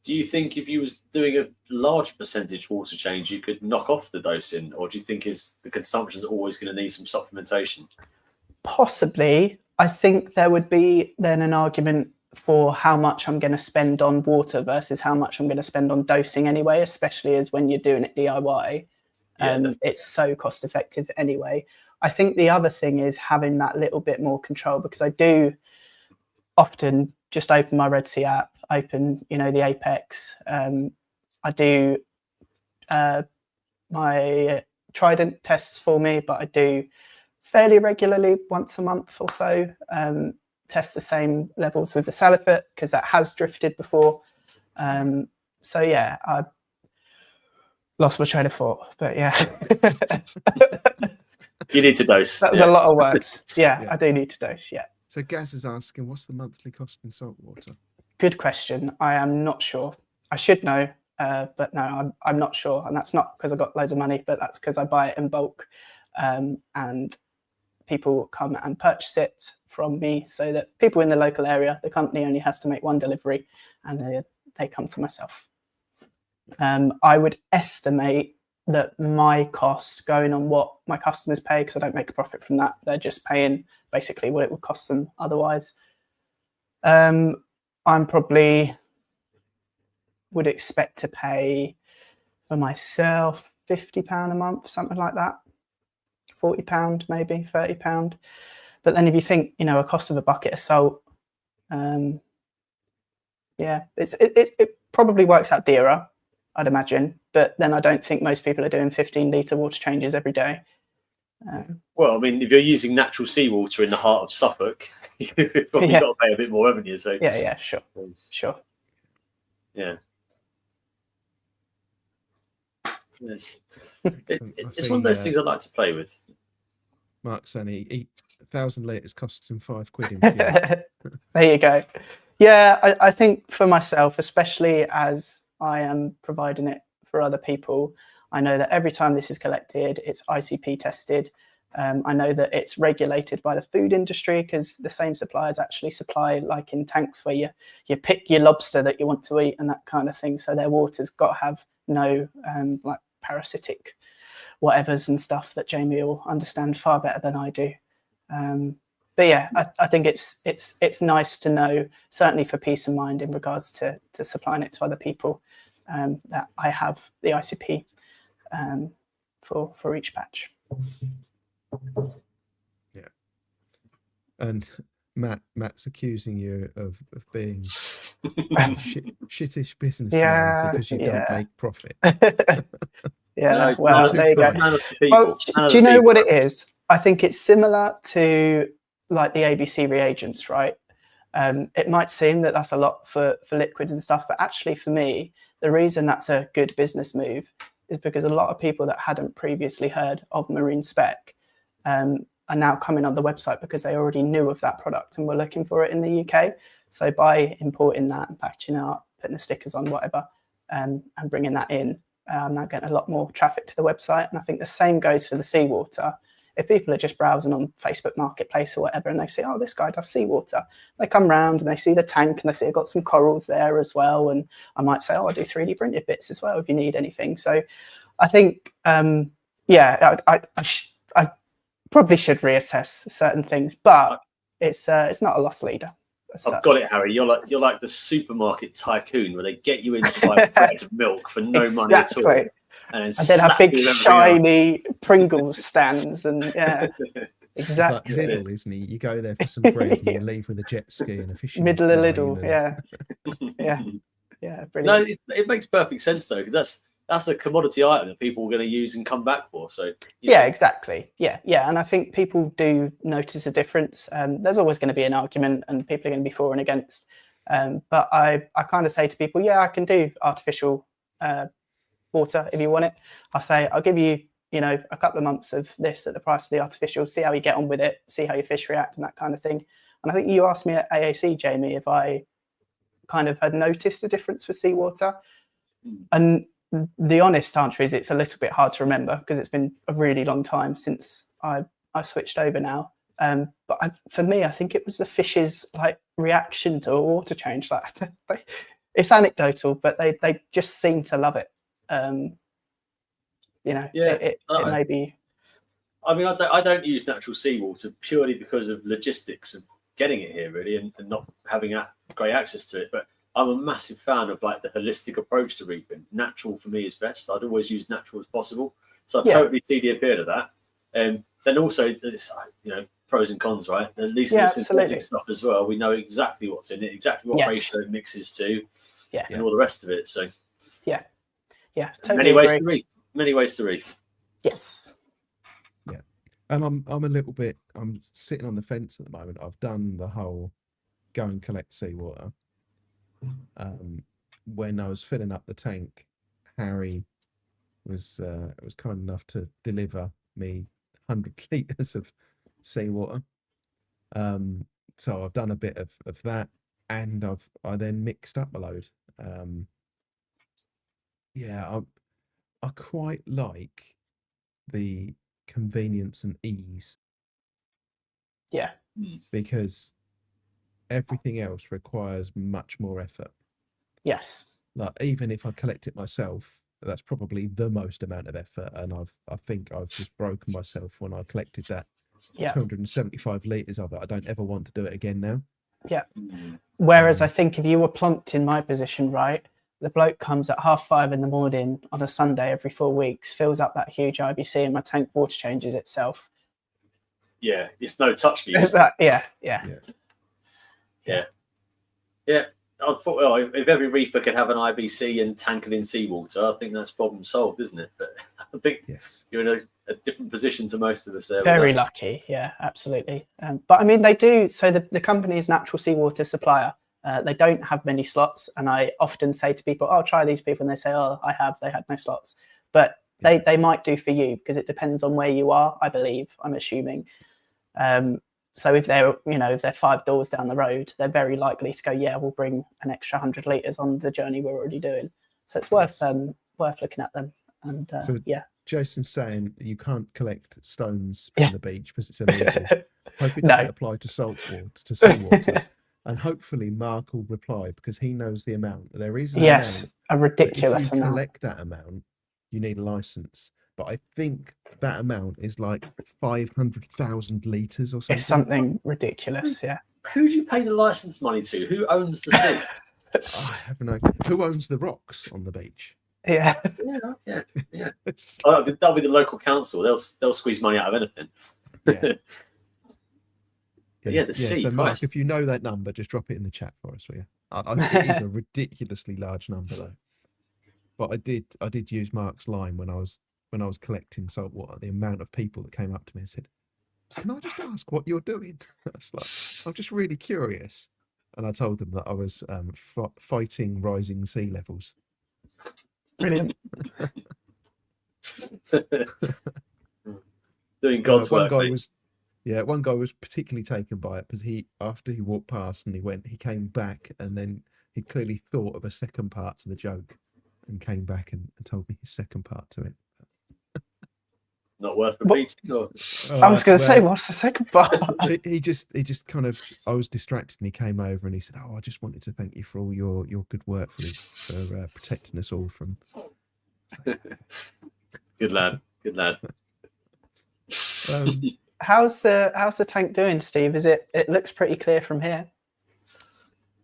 Do you think if you was doing a large percentage water change, you could knock off the dosing, or do you think the consumption is always going to need some supplementation? Possibly. I think there would be then an argument for how much I'm going to spend on water versus how much I'm going to spend on dosing anyway, especially as when you're doing it DIY. It's so cost effective anyway. I think the other thing is having that little bit more control, because I do often just open my Red Sea app, open, the Apex. I do my Trident tests for me, but I do fairly regularly, once a month or so. test the same levels with the Salifit because that has drifted before. So yeah, I lost my train of thought, but yeah. You need to dose. That was a lot of words. Yeah, Yeah. I do need to dose. Yeah. So Gaz is asking, what's the monthly cost in salt water? Good question. I am not sure. I should know, but no, I'm not sure. And that's not because I've got loads of money, but that's because I buy it in bulk. And people come and purchase it from me so that people in the local area, the company only has to make one delivery and they come to myself. I would estimate that my cost going on what my customers pay, because I don't make a profit from that. They're just paying basically what it would cost them otherwise. I'm probably would expect to pay for myself £50 a month, something like that. £40 maybe, £30. But then if you think, you know, a cost of a bucket of salt, yeah, it probably works out dearer, I'd imagine. But then I don't think most people are doing 15-litre water changes every day. Well, I mean, if you're using natural seawater in the heart of Suffolk, you've probably got to pay a bit more, haven't you? So yeah, sure. Yeah. Yes. Excellent. It's one of those things I like to play with. Mark saying 1,000 litres costs him £5 in fuel. There you go. Yeah, I think for myself, especially as I am providing it for other people, I know that every time this is collected, it's ICP tested. I know that it's regulated by the food industry because the same suppliers actually supply, like in tanks where you pick your lobster that you want to eat and that kind of thing. So their water's got to have no like parasitic whatevers and stuff that Jamie will understand far better than I do. But yeah, I think it's nice to know, certainly for peace of mind in regards to supplying it to other people, that I have the ICP for each batch. Yeah. And Matt's accusing you of being shittish businessman because you don't make profit. Yeah, No, well, there you go. Well, do you know what it is? I think it's similar to like the ABC reagents, right? It might seem that that's a lot for liquids and stuff, but actually for me, the reason that's a good business move is because a lot of people that hadn't previously heard of Marine Spec are now coming on the website because they already knew of that product and were looking for it in the UK. So by importing that and packaging it up, putting the stickers on, whatever, and bringing that in, I'm now getting a lot more traffic to the website. And I think the same goes for the seawater. If people are just browsing on Facebook Marketplace or whatever, and they say, oh, this guy does seawater, they come round and they see the tank and they see I've got some corals there as well. And I might say, oh, I do 3D printed bits as well if you need anything. So I think, yeah, I probably should reassess certain things, but it's not a loss leader. I've got it, Harry. You're like the supermarket tycoon where they get you in to buy bread and milk for no money at all. And then have big shiny Pringles stands and yeah, exactly. It's like Lidl, isn't he? You go there for some bread and you leave with a jet ski and a fishing middle of Lidl, and... yeah, brilliant. No, it makes perfect sense though, because that's a commodity item that people are going to use and come back for. So yeah, exactly. Yeah, and I think people do notice a difference. There's always going to be an argument, and people are going to be for and against. But I kind of say to people, yeah, I can do artificial water if you want it. I'll say I'll give you, a couple of months of this at the price of the artificial. See how you get on with it. See how your fish react and that kind of thing. And I think you asked me at AAC, Jamie, if I kind of had noticed a difference for seawater, and the honest answer is it's a little bit hard to remember because it's been a really long time since I switched over now. But for me, I think it was the fish's like reaction to a water change. Like it's anecdotal, but they just seem to love it. It may be. I mean, I don't use natural seawater purely because of logistics of getting it here, really, and not having great access to it. But I'm a massive fan of like the holistic approach to reefing. Natural for me is best. I'd always use natural as possible. So I totally see the appeal of that. Then also, pros and cons, right? At least with synthetic stuff as well, we know exactly what's in it, exactly what ratio it mixes to, and all the rest of it. So yeah, totally many ways to reef. Many ways to reef. Yes. Yeah. And I'm a little bit. I'm sitting on the fence at the moment. I've done the whole go and collect seawater. When I was filling up the tank, Harry was kind enough to deliver me 100 litres of seawater. So I've done a bit of that, and I then mixed up a load. Yeah, I quite like the convenience and ease Yeah. because everything else requires much more effort. Yes. Like even if I collect it myself, that's probably the most amount of effort, and I think I've just broken myself when I collected that Yeah. 275 litres of it. I don't ever want to do it again now. Yeah. Whereas I think if you were plunked in my position, right, the bloke comes at 5:30 in the morning on a Sunday every 4 weeks, fills up that huge IBC, and my tank water changes itself. Yeah, it's no touch for you. Is that, yeah. I thought, well, if every reefer could have an IBC and tank it in seawater, I think that's problem solved, isn't it? But I think Yes. you're in a different position to most of us there. Very lucky, yeah, absolutely. But I mean, they do. So the company is natural seawater supplier. They don't have many slots, and I often say to people, "I'll try these people," and they say, "Oh, I have." They had no slots, but they might do for you because it depends on where you are. I believe. I'm assuming. So if they're, if they're 5 doors down the road, they're very likely to go, yeah, we'll bring an extra 100 litres on the journey we're already doing. So it's worth looking at them. And So yeah. Jason's saying you can't collect stones from the beach because it's illegal. Hope it doesn't apply to seawater. And hopefully Mark will reply because he knows the amount. There is an amount, a ridiculous if you amount. collect that amount, you need a license. But I think that amount is like 500,000 litres or something. It's something ridiculous, yeah. Who do you pay the license money to? Who owns the sea? I have no. Who owns the rocks on the beach? Yeah. That'll be the local council. They'll squeeze money out of anything. The sea. So Mark, if you know that number, just drop it in the chat for us, will you? It is a ridiculously large number though. But I did use Mark's line when I was collecting saltwater. The amount of people that came up to me and said, "Can I just ask what you're doing?" I was like, "I'm just really curious." And I told them that I was fighting rising sea levels. Brilliant. Doing God's work. One guy was particularly taken by it because after he walked past and he came back, and then he clearly thought of a second part to the joke and came back and told me his second part to it. Not worth repeating. I was going to say, what's the second part? he just kind of, I was distracted and he came over and he said, "Oh, I just wanted to thank you for all your good work for protecting us all from." Good lad. How's the tank doing, Steve? It looks pretty clear from here.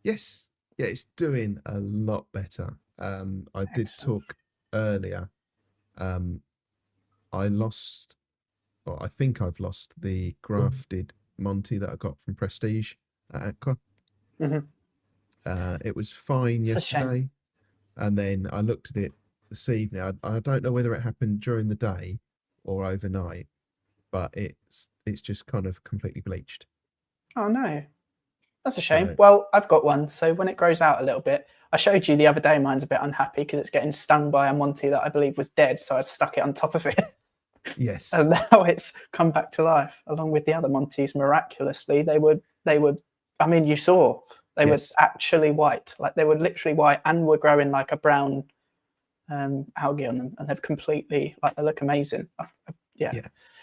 Yes, yeah, it's doing a lot better. I did talk earlier. I think I've lost the grafted Monty that I got from Prestige at Aqua. It was fine yesterday, and then I looked at it this evening. I don't know whether it happened during the day or overnight, but it's just kind of completely bleached. Oh no, that's a shame. Well, I've got one, so when it grows out a little bit, I showed you the other day. Mine's a bit unhappy because it's getting stung by a Monty that I believe was dead, so I stuck it on top of it. Yes. And now it's come back to life along with the other Monties. Miraculously, they would. I mean, you saw they were actually white, like they were literally white, and were growing like a brown algae on them, and they've completely they look amazing. Yeah.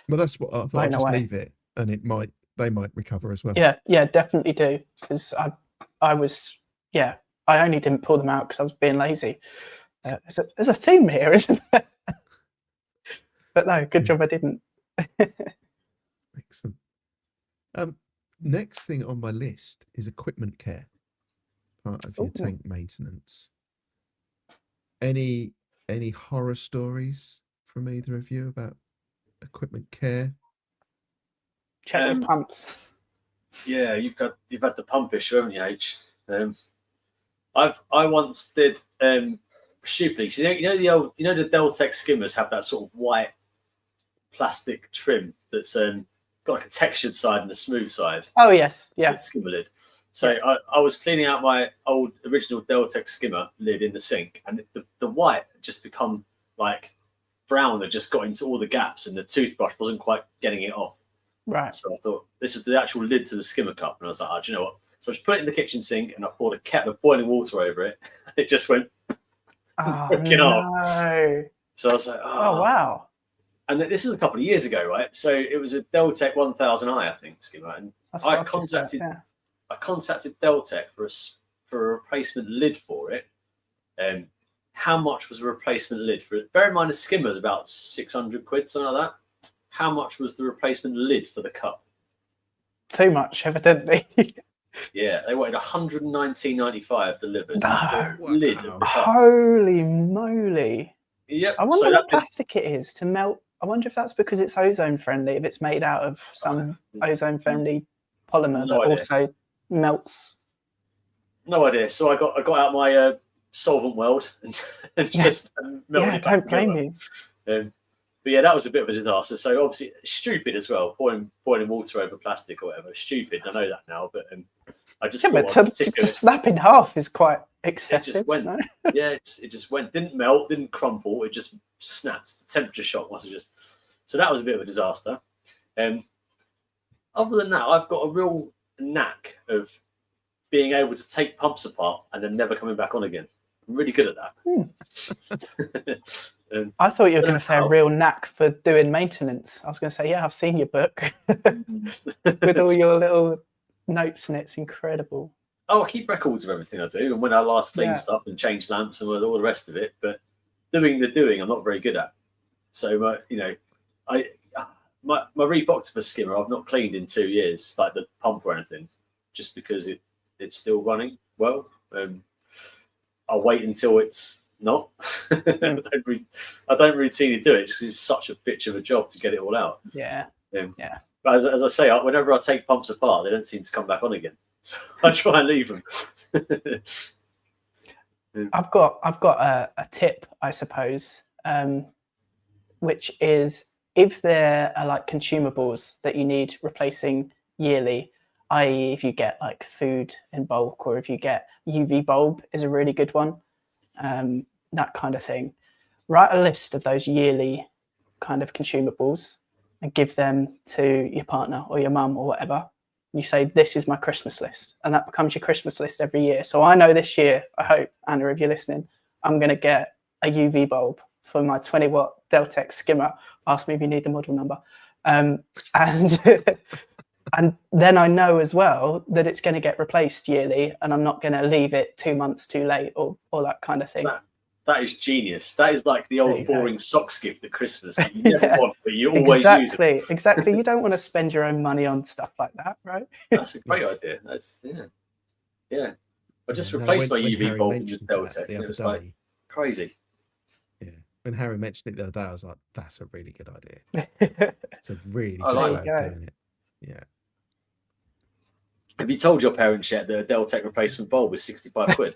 Well, that's what I thought. I'll just leave it, and they might recover as well. Yeah, definitely do, because I only didn't pull them out because I was being lazy. There's a theme here, isn't there? But no, good job I didn't. Excellent. Next thing on my list is equipment care, part of your tank maintenance. Any horror stories from either of you about equipment care? Check your pumps. Yeah, you've had the pump issue, haven't you, H? I once did stupidly. So the Deltec skimmers have that sort of white plastic trim that's got like a textured side and a smooth side. Oh yes, yeah. Skimmer lid. So I was cleaning out my old original Deltec skimmer lid in the sink, and the white had just become like brown. That just got into all the gaps, and the toothbrush wasn't quite getting it off. Right. So I thought this was the actual lid to the skimmer cup, and I was like, oh, do you know what? So I just put it in the kitchen sink, and I poured a kettle of boiling water over it. And it just went freaking off. So I was like, oh wow. And this was a couple of years ago, right? So it was a Deltec 1000i, I think, skimmer, and I contacted Deltec for a replacement lid for it. How much was a replacement lid for it? Bear in mind, the skimmer is about 600 quid, something like that. How much was the replacement lid for the cup? Too much, evidently. Yeah, they wanted 119.95 delivered. No. Lid of the cup. Holy moly. Yep. I wonder what plastic it is to melt. I wonder if that's because it's ozone friendly, if it's made out of some ozone friendly polymer that also melts. No idea. So I got out my solvent weld and just melted it. Yeah, don't blame you. But yeah, that was a bit of a disaster. So obviously stupid as well, pouring water over plastic or whatever. Stupid. I know that now, but I just thought to snap in half is quite excessive. It just went, no? Yeah, it just went. Didn't melt, didn't crumple. It just snapped. The temperature shock must have just. So that was a bit of a disaster. Other than that, I've got a real knack of being able to take pumps apart and then never coming back on again. I'm really good at that. I thought you were going to say a real knack for doing maintenance. I was going to say, yeah, I've seen your book with all your little notes, and it's incredible. Oh, I keep records of everything I do, and when I last clean stuff and change lamps and all the rest of it. But doing the doing, I'm not very good at. So, my Reef Octopus skimmer, I've not cleaned in 2 years, like the pump or anything, just because it's still running well. I'll wait until it's not. I don't routinely do it because it's such a bitch of a job to get it all out. Yeah. But as I say, whenever I take pumps apart, they don't seem to come back on again. So I try and leave them. I've got a tip, I suppose, which is if there are like consumables that you need replacing yearly, i.e. if you get like food in bulk, or if you get UV bulb is a really good one, that kind of thing. Write a list of those yearly kind of consumables and give them to your partner or your mum or whatever. You say, this is my Christmas list, and that becomes your Christmas list every year. So I know this year, I hope, Anna, if you're listening, I'm going to get a UV bulb for my 20-watt Deltec skimmer. Ask me if you need the model number. And then I know as well that it's going to get replaced yearly, and I'm not going to leave it 2 months too late or that kind of thing. That is genius. That is like the old boring socks gift at Christmas that you never want, but you always use it. Exactly. You don't want to spend your own money on stuff like that, right? That's a great idea. Yeah. I just replaced my UV bulb with Deltec. It was like crazy. Yeah. When Harry mentioned it the other day, I was like, that's a really good idea. It's a really good way of doing it. Yeah. Have you told your parents yet that a Deltec replacement bulb is 65 quid?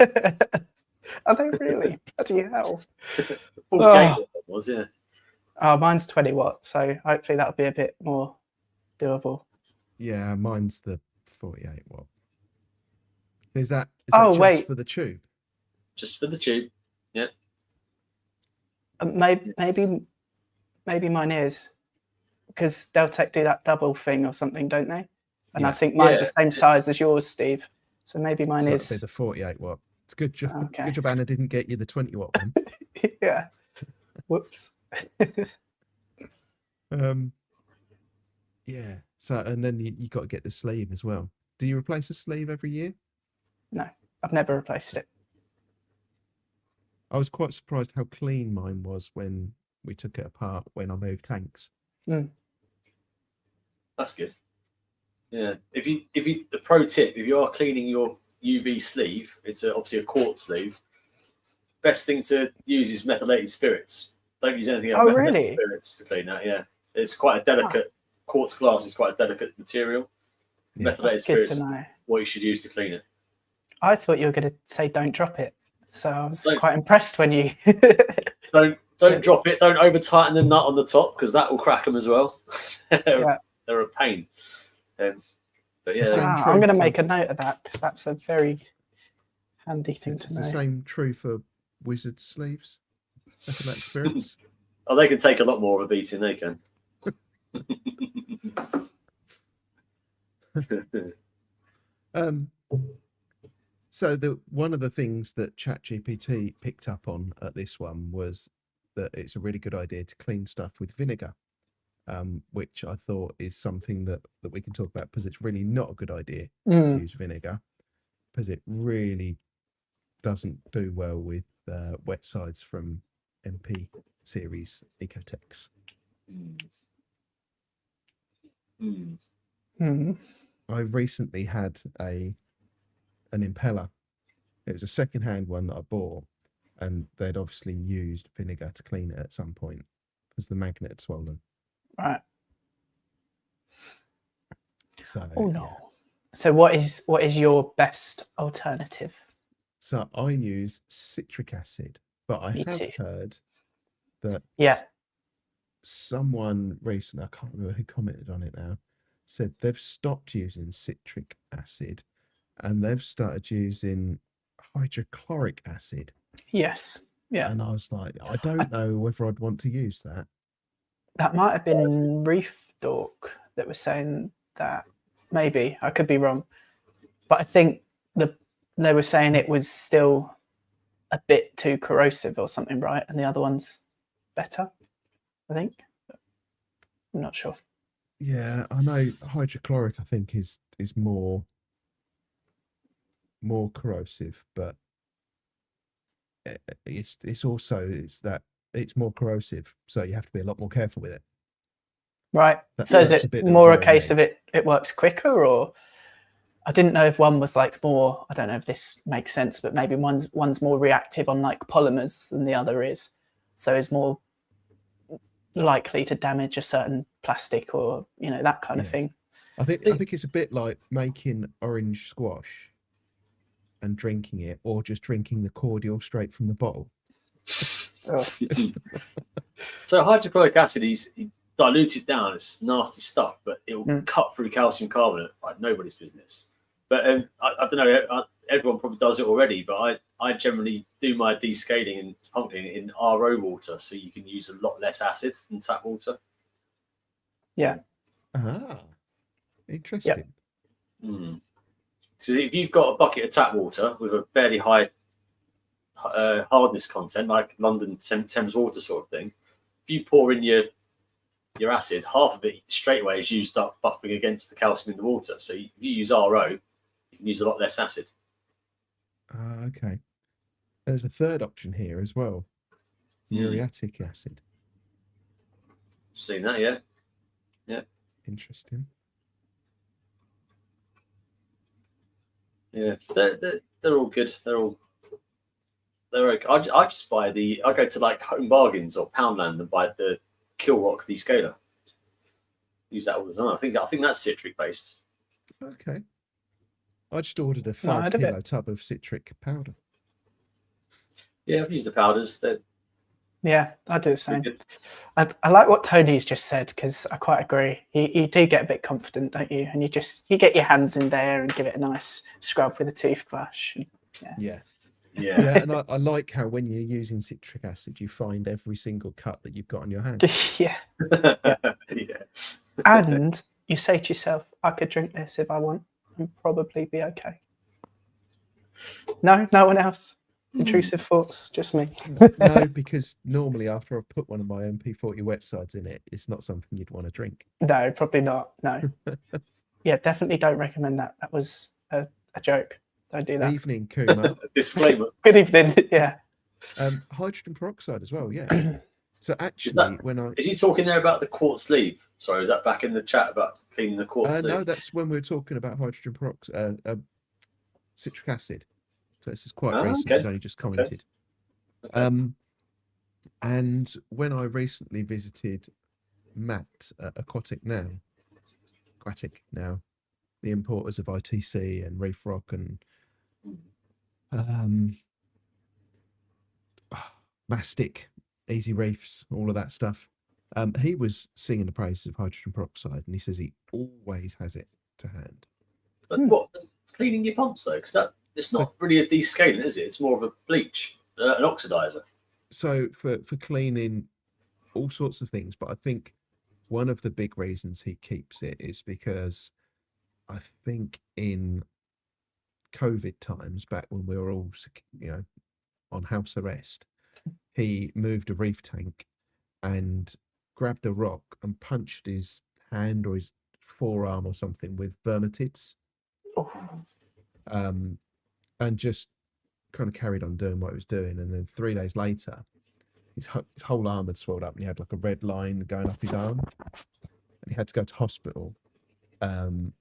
Are they really? Bloody hell. 48 was, yeah. Oh, mine's 20 watt, so hopefully that'll be a bit more doable. Yeah, mine's the 48 watt. Is that just for the tube? Just for the tube, yeah. Maybe mine is, because Deltec do that double thing or something, don't they? And I think mine's the same size as yours, Steve. So maybe mine is the 48 watt. It's good job. Okay. Good job Anna didn't get you the 20 watt one. Yeah. Whoops. Yeah. So, and then you got to get the sleeve as well. Do you replace a sleeve every year? No, I've never replaced it. I was quite surprised how clean mine was when we took it apart when I moved tanks. That's good. Yeah. If you the pro tip, if you are cleaning your UV sleeve, it's obviously a quartz sleeve. Best thing to use is methylated spirits. Don't use anything else. Methylated spirits to clean that. Yeah, it's quite a delicate quartz glass. Is quite a delicate material. Yeah. Methylated spirits. What you should use to clean it. I thought you were going to say don't drop it, so I was quite impressed when you Don't drop it. Don't over tighten the nut on the top because that will crack them as well. Yeah. They're a pain. But It's the yeah, same I'm true going to for- make a note of that because that's a very handy thing It's to the know. same true for wizard sleeves. From that experience. oh, they can take a lot more of a beating. They can. So one of the things that ChatGPT picked up on at this one was that it's a really good idea to clean stuff with vinegar, which I thought is something that we can talk about because it's really not a good idea to use vinegar because it really doesn't do well with wet sides from MP series Ecotex. I recently had an impeller. It was a second-hand one that I bought, and they'd obviously used vinegar to clean it at some point because the magnet had swollen. Right. So Oh no. yeah. So what is your best alternative? So I use citric acid, but I Me have too. heard that someone recently, I can't remember who commented on it now, said they've stopped using citric acid and they've started using hydrochloric acid. Yes. Yeah. And I was like, I don't know whether I'd want to use that. That might have been Reef Dork that was saying that. Maybe I could be wrong, but I think they were saying it was still a bit too corrosive or something, right? And the other one's better, I think. I'm not sure. Yeah, I know hydrochloric I think is more corrosive, but it's also that it's more corrosive, so you have to be a lot more careful with it. Right. So is it more a case of it works quicker, or I didn't know if one was like more, I don't know if this makes sense, but maybe one's more reactive on like polymers than the other is. So is more likely to damage a certain plastic or, that kind of thing. I think it's a bit like making orange squash and drinking it, or just drinking the cordial straight from the bottle. So hydrochloric acid is diluted down. It's nasty stuff, but it will cut through calcium carbonate like nobody's business. But I don't know. Everyone probably does it already, but I generally do my descaling and pumping in RO water, so you can use a lot less acids than tap water. Yeah. Ah, interesting. So if you've got a bucket of tap water with a fairly high hardness content, like London Thames water sort of thing, if you pour in your acid, half of it straight away is used up buffering against the calcium in the water. So if you use RO, you can use a lot less acid. Okay. There's a third option here as well. Muriatic acid. Seen that, yeah? Yeah. Interesting. Yeah, they're all good. They're okay. I just buy I go to like Home Bargains or Poundland and buy the Kilrock descaler. Use that all the time. I think that's citric based. Okay. I just ordered a 5 kilo tub of citric powder. Yeah, I've used the powders. Yeah, I do the same. I like what Tony's just said because I quite agree. You do get a bit confident, don't you? And you get your hands in there and give it a nice scrub with a toothbrush. Yeah. And I like how when you're using citric acid, you find every single cut that you've got on your hand. Yeah. And you say to yourself, I could drink this if I want and probably be okay. No one else. Intrusive thoughts, just me. No, because normally after I've put one of my MP40 wet sides in it, it's not something you'd want to drink. No, probably not. No. Yeah, definitely don't recommend that. That was a joke. Don't do that. Evening, Kuma. Disclaimer. Good evening. Yeah. Hydrogen peroxide as well. Yeah. So actually, is he talking there about the quartz sleeve? Sorry, was that back in the chat about cleaning the quartz sleeve? No, that's when we were talking about hydrogen peroxide, citric acid. So this is quite recent. He's only just commented. Okay. And when I recently visited Matt at Aquatic Now, the importers of ITC and Reef Rock and Mastic, easy reefs, all of that stuff. He was singing the praises of hydrogen peroxide, and he says he always has it to hand. But what, cleaning your pumps though? Because it's not really a descalant, is it? It's more of a bleach, an oxidizer. So for cleaning all sorts of things, but I think one of the big reasons he keeps it is because I think in COVID times, back when we were all, on house arrest, he moved a reef tank and grabbed a rock and punched his hand or his forearm or something with vermitids, and just kind of carried on doing what he was doing. And then 3 days later, his whole arm had swelled up, and he had like a red line going up his arm, and he had to go to hospital and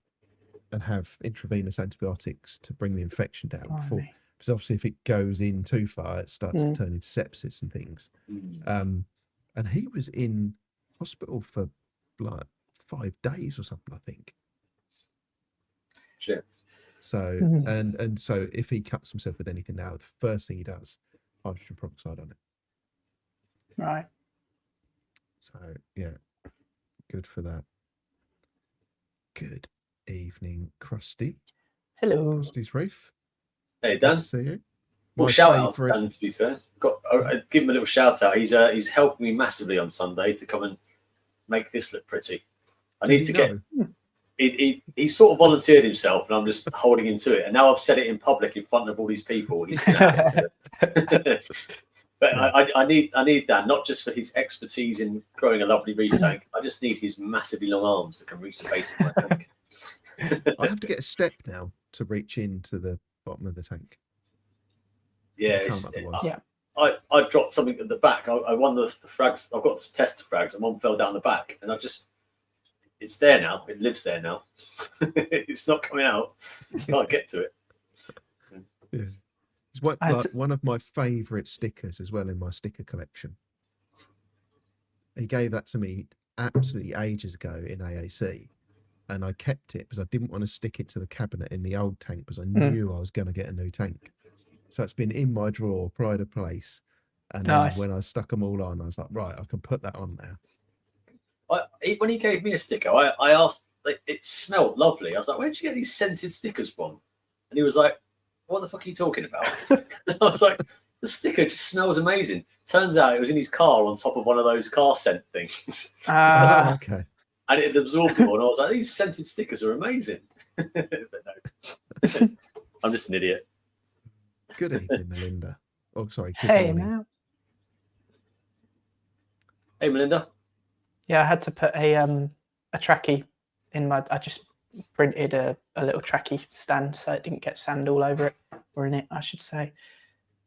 have intravenous antibiotics to bring the infection down before. Because obviously, if it goes in too far, it starts to turn into sepsis and things. And he was in hospital for like 5 days or something, I think. Shit. So and so if he cuts himself with anything now, the first thing he does, hydrogen peroxide on it. Right. So yeah, good for that. Good evening, Krusty. Hello. Krusty's Reef. Hey Dan. Good to see you. Well, shout out to Dan, to be fair. I'd give him a little shout out. He's helped me massively on Sunday to come and make this look pretty. I need to get. He sort of volunteered himself, and I'm just holding him to it. And now I've said it in public in front of all these people. He's gonna but I need Dan, not just for his expertise in growing a lovely reef tank. I just need his massively long arms that can reach the base of my tank. I have to get a step now to reach into the bottom of the tank. Yeah, I dropped something at the back. I won the frags. I've got to test the frags, and one fell down the back, and it's there now. It lives there now. It's not coming out. Can't get to it. Yeah. It's one of my favourite stickers as well in my sticker collection. He gave that to me absolutely ages ago in AAC, and I kept it because I didn't want to stick it to the cabinet in the old tank because I knew I was going to get a new tank. So it's been in my drawer, pride of place. And then when I stuck them all on, I was like, right, I can put that on now. When he gave me a sticker, I asked, it smelled lovely. I was like, where'd you get these scented stickers from? And he was like, what the fuck are you talking about? I was like, the sticker just smells amazing. Turns out it was in his car on top of one of those car scent things. Okay. And it absorbed them all. And I was like, these scented stickers are amazing. But no, I'm just an idiot. Good evening, Melinda. Oh, sorry. Hey, now. Hey, Melinda. Yeah, I had to put a trackie in my. I just printed a little trackie stand so it didn't get sand all over it, or in it, I should say.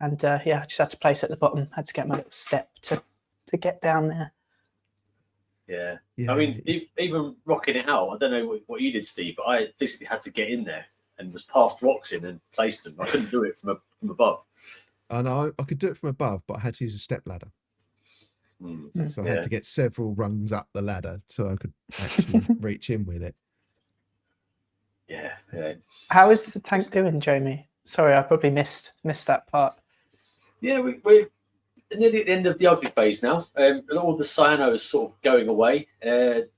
And I just had to place it at the bottom. Had to get my little step to get down there. Yeah. I mean, even rocking it out. I don't know what you did, Steve, but I basically had to get in there and was past rocks in and placed them. I couldn't do it from above. I know I could do it from above, but I had to use a step ladder. So I had to get several rungs up the ladder so I could actually reach in with it. Yeah. How is the tank doing, Jamie? Sorry, I probably missed that part. Yeah, we're nearly at the end of the ugly phase now. All the cyano is sort of going away.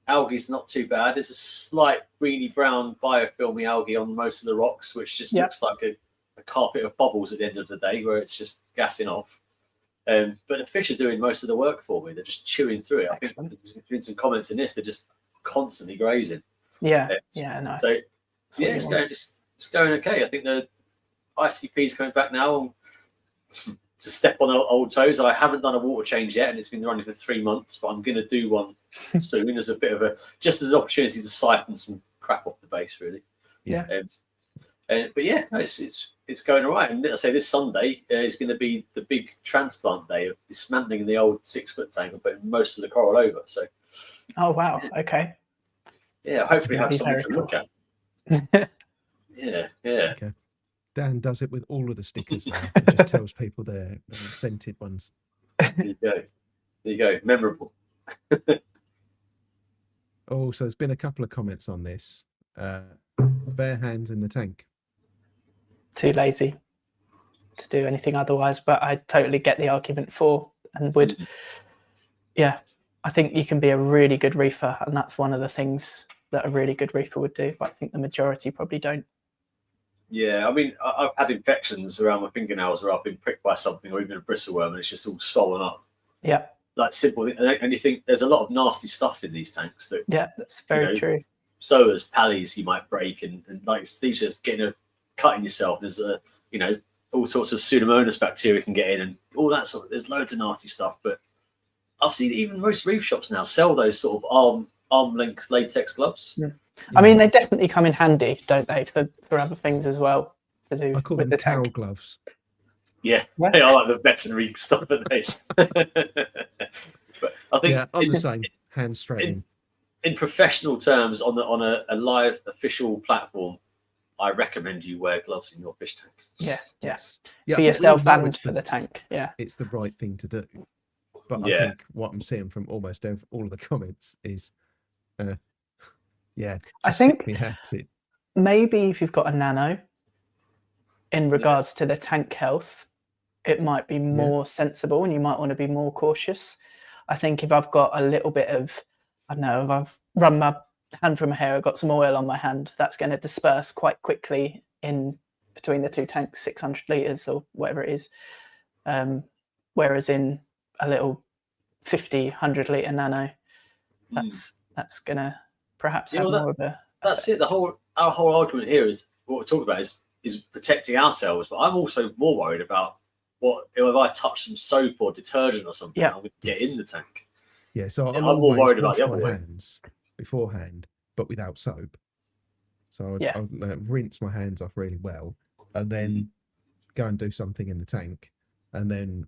Algae's not too bad. There's a slight greeny brown biofilmy algae on most of the rocks, which just looks like a carpet of bubbles at the end of the day, where it's just gassing off. But the fish are doing most of the work for me. They're just chewing through it. Excellent. I think there's been some comments in this. They're just constantly grazing. Yeah, nice. So it's going okay. I think the ICP is coming back now to step on old toes. I haven't done a water change yet, and it's been running for 3 months, but I'm going to do one soon as a bit of just as an opportunity to siphon some crap off the base, really. Yeah. But yeah, no, it's going all right. And I say this Sunday is going to be the big transplant day of dismantling the old 6-foot tank and putting most of the coral over. So. Oh wow! Okay. Yeah, hopefully have something to look at. Yeah. Okay. Dan does it with all of the stickers now. He just tells people they're scented ones. There you go. Memorable. Oh, so there's been a couple of comments on this. Bare hands in the tank. Too lazy to do anything otherwise, but I totally get the argument for and would, yeah, I think you can be a really good reefer, and that's one of the things that a really good reefer would do. But I think the majority probably don't. Yeah, I mean, I've had infections around my fingernails where I've been pricked by something or even a bristleworm, and it's just all swollen up. Yeah. Like simple, and you think there's a lot of nasty stuff in these tanks that. Yeah, that's very true. So as pallies you might break, and like Steve's just getting a cut in yourself. There's all sorts of Pseudomonas bacteria can get in, and all that sort of. There's loads of nasty stuff, but I've seen even most reef shops now sell those sort of arm length latex gloves. Yeah. I mean, they definitely come in handy, don't they, for other things as well to do I call with them the towel tank. gloves. Yeah, they are like the veterinary stuff, aren't they? But I think I'm the same. Hands straight in. In professional terms, on a live official platform, I recommend you wear gloves in your fish tank. Yeah. Yes. For yourself and for the tank. Yeah. It's the right thing to do. But Yeah. I think what I'm seeing from almost all of the comments is, I think hands in. maybe if you've got a nano, in regards to the tank health, it might be more sensible, and you might want to be more cautious. I think if I've got a little bit of, I don't know, if I've run my hand through my hair, I've got some oil on my hand, that's going to disperse quite quickly in between the two tanks, 600 litres or whatever it is. Whereas in a little 50, 100 litre nano, that's going to perhaps have more of a... That's it. Our whole argument here is, what we're talking about is protecting ourselves, but I'm also more worried about if I touch some soap or detergent or something, I'm going to get in the tank. Yeah, so I'm more worried about the other way. Hands beforehand, but without soap. So I'll rinse my hands off really well, and then go and do something in the tank. And then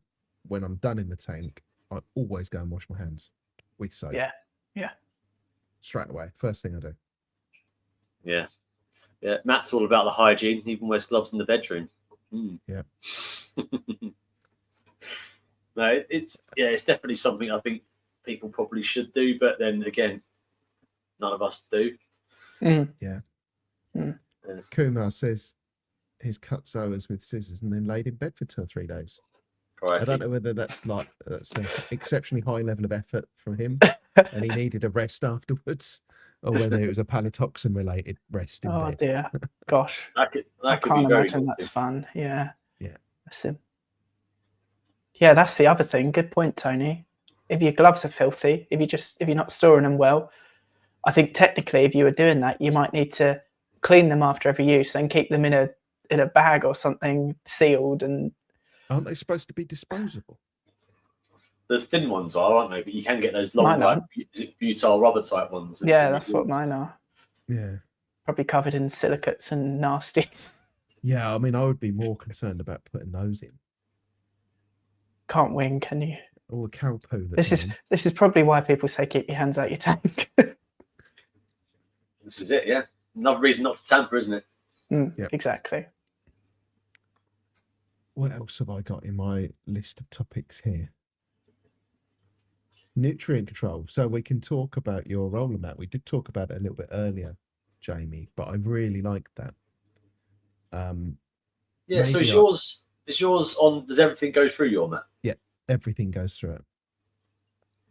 when I'm done in the tank, I always go and wash my hands with soap. Yeah. Straight away, first thing I do. Yeah. Matt's all about the hygiene. He even wears gloves in the bedroom. Yeah. No, it's definitely something I think people probably should do, but then again, none of us do. Yeah. Kumar says he's cut zoas with scissors and then laid in bed for 2 or 3 days. I don't know whether that's an exceptionally high level of effort from him and he needed a rest afterwards, or whether it was a palytoxin related rest in bed. Oh dear, gosh, I can't imagine that's fun. Yeah. Yeah. Yeah, that's the other thing. Good point, Tony. If your gloves are filthy, if you're not storing them well, I think technically, if you were doing that, you might need to clean them after every use and keep them in a bag or something sealed. And aren't they supposed to be disposable? The thin ones are, aren't they? But you can get those long, butyl rubber type ones. Yeah, that's what mine are. Yeah. Probably covered in silicates and nasties. Yeah, I mean, I would be more concerned about putting those in. Can't win, can you? All the cow poo. This is probably why people say keep your hands out your tank. This is it, yeah. Another reason not to tamper, isn't it? Yep. Exactly. What else have I got in my list of topics here? Nutrient control. So we can talk about your roller mat. We did talk about it a little bit earlier, Jamie, but I really liked that. So is yours on? Does everything go through your mat? Yeah, everything goes through it.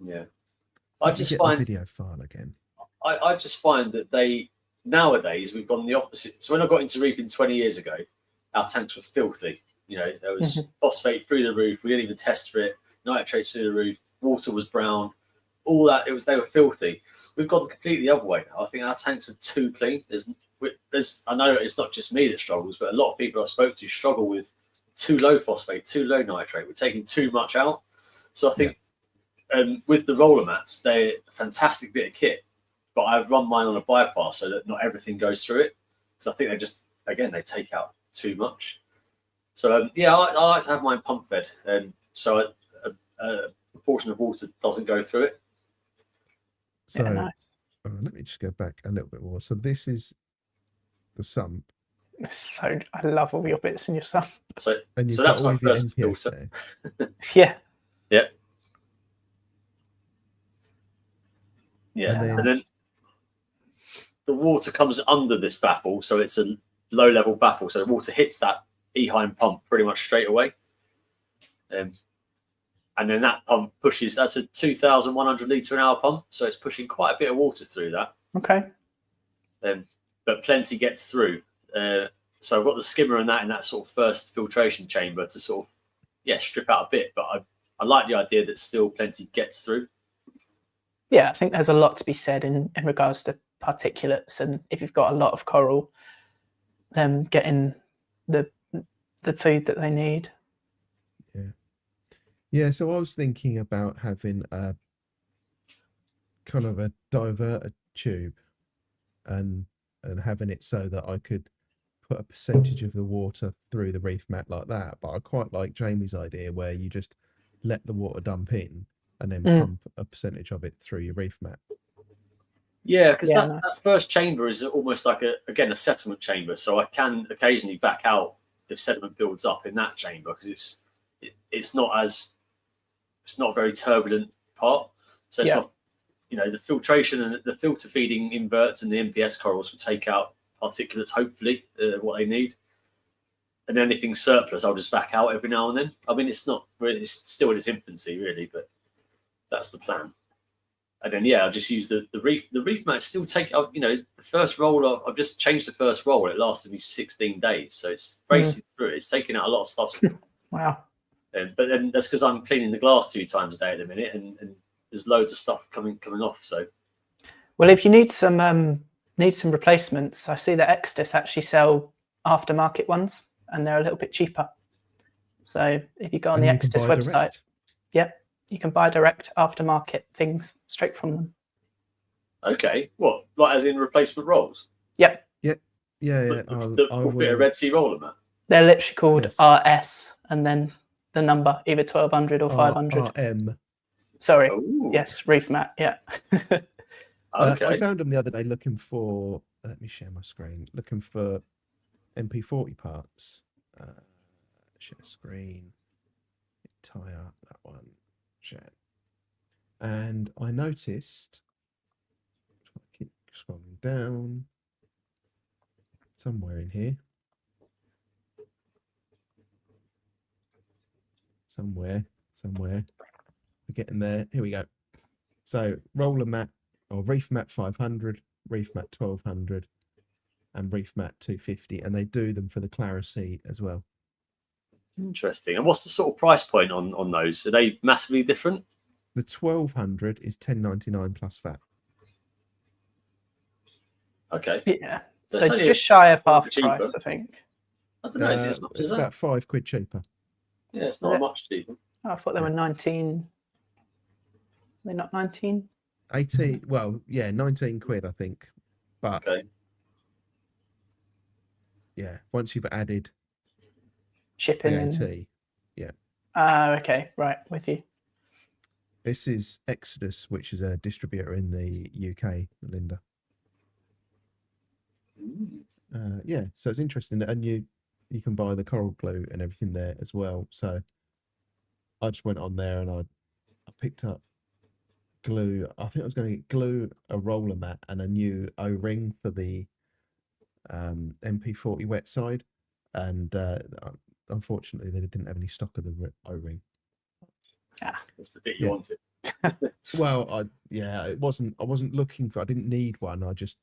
Yeah, I just find the video file again. I just find that nowadays we've gone the opposite. So when I got into reefing 20 years ago, our tanks were filthy. You know, there was phosphate through the roof. We didn't even test for it. Nitrates through the roof. Water was brown. All that they were filthy. We've gone completely the other way now. I think our tanks are too clean. I know it's not just me that struggles, but a lot of people I spoke to struggle with too low phosphate, too low nitrate. We're taking too much out. So I think with the roller mats, they're a fantastic bit of kit, but I've run mine on a bypass so that not everything goes through it. Because I think they take out too much. So I like to have mine pump fed, so a proportion of water doesn't go through it. So nice. Let me just go back a little bit more. So this is the sump. So I love all your bits in your sump. So that's my first filter. Yeah. And then the water comes under this baffle, so it's a low level baffle. So the water hits that Eheim pump pretty much straight away. and then that pump pushes. That's a 2,100 litre an hour pump, so it's pushing quite a bit of water through that. Okay. But plenty gets through. So I've got the skimmer and that in that sort of first filtration chamber to sort of strip out a bit. But I like the idea that still plenty gets through. Yeah, I think there's a lot to be said in regards to particulates, and if you've got a lot of coral, them getting the food that they need. Yeah, so I was thinking about having a kind of a diverter tube and having it so that I could put a percentage of the water through the reef mat like that. But I quite like Jamie's idea where you just let the water dump in and then pump a percentage of it through your reef mat. Yeah, because Yeah, that nice. first chamber is almost like a settlement chamber. So I can occasionally back out if sediment builds up in that chamber because it's not a very turbulent part. So it's not, the filtration and the filter feeding inverts and the MPS corals will take out particulates, hopefully, what they need. And anything surplus, I'll just back out every now and then. I mean, it's still in its infancy, really, but that's the plan. And then, I'll just use the reef mat. Still take, the first roll. I've just changed the first roll. It lasted me 16 days, so it's racing through it. It's taking out a lot of stuff. Wow. But then that's because I'm cleaning the glass 2 times a day at the minute, and there's loads of stuff coming off. So, well, if you need some replacements, I see that Exodus actually sell aftermarket ones, and they're a little bit cheaper. So if you go on the Exodus website, you can buy direct aftermarket things straight from them. Okay, what, like as in replacement rolls? Yep. Yeah. Will fit a Red Sea roller mat. They're literally called RS, and then the number, either 1200 or 500. RM. Sorry. Ooh. Yes, reef mat. Yeah. Okay. I found them the other day looking for. Let me share my screen. Looking for MP40 parts. Share screen. Tie up that one. Share. And I noticed. If I keep scrolling down. Somewhere in here. Somewhere. We're getting there. Here we go. So roller mat or reef mat 500, reef mat 1200, and reef mat 250, and they do them for the Clara Sea as well. Interesting. And what's the sort of price point on those? Are they massively different? The 1200 is $10.99 plus VAT. Okay. Yeah. So So it's just shy of half cheaper. price, I think. I don't know. Is it as much It's as that? about £5 cheaper. Yeah, it's not much cheaper. Oh, I thought they were 19. They're not 19? 18. Well, yeah, 19 quid, I think. But Okay. yeah, once you've added Shipping VAT, and... okay. Right. With you. this is Exodus, which is a distributor in the UK, Melinda. Yeah, so it's interesting that, and you can buy the coral glue and everything there as well. So I just went on there and I picked up glue. I think I was going to glue a roller mat and a new O-ring for the MP40 wet side, and unfortunately they didn't have any stock of the O-ring. That's the bit you wanted. Well, it wasn't. I wasn't looking for. I didn't need one. I just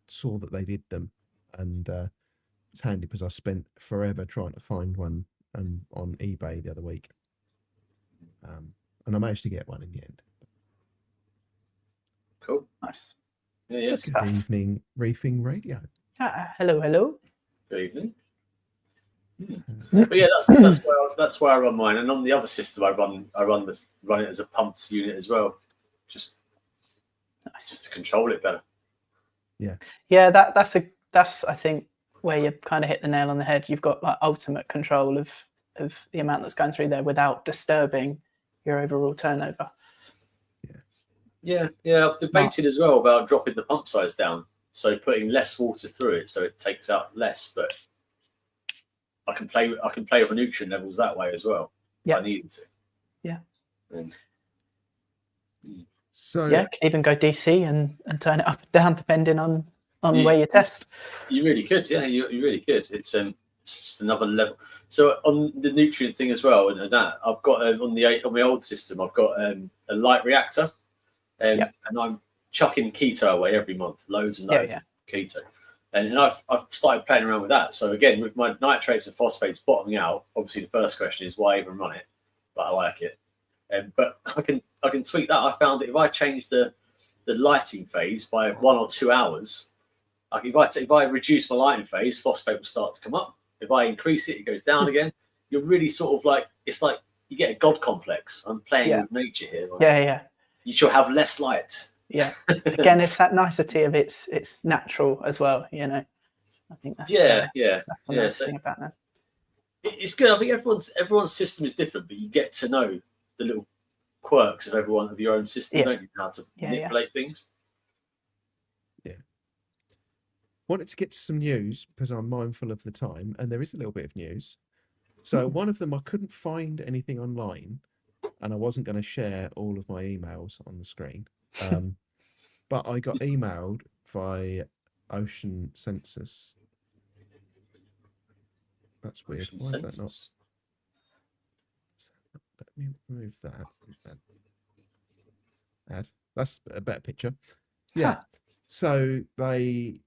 saw that they did them, and it's handy because I spent forever trying to find one on eBay the other week, and I managed to get one in the end. Cool. Nice. Yeah. Good stuff. Good evening, Reefing Radio. Hello. Good evening. But yeah, that's where I run mine, and on the other system I run it as a pumped unit as well, just to control it better. Yeah, that's I think where you kind of hit the nail on the head. You've got like ultimate control of the amount that's going through there without disturbing your overall turnover. Yeah. I've debated as well about dropping the pump size down, so putting less water through it, so it takes out less. But I can play with nutrient levels that way as well. Yeah, if I needed to. Yeah. So yeah, could even go DC and turn it up and down depending on where you test. You really could, yeah. You really could. It's It's just another level. So on the nutrient thing as well, and that I've got on my old system, I've got a light reactor, and I'm chucking keto away every month, loads and loads of keto. And I've started playing around with that. So again, with my nitrates and phosphates bottoming out, obviously the first question is why even run it? But I like it. But I can tweak that. I found that if I change the lighting phase by 1 or 2 hours, like if I reduce my lighting phase, phosphate will start to come up. If I increase it, it goes down again. You're really sort of like, it's like you get a god complex. I'm playing with nature here. Like, you should have less light. Yeah. Again, it's that nicety of it's natural as well. You know, I think that's that's the nice thing about that. It's good. I think everyone's system is different, but you get to know the little quirks of your own system, don't you? How to manipulate things. Yeah. Wanted to get to some news because I'm mindful of the time, and there is a little bit of news. So one of them, I couldn't find anything online, and I wasn't going to share all of my emails on the screen. But I got emailed by Ocean Census. That's weird. Why is that not? Let me remove that. Add. That's a better picture. Yeah. So they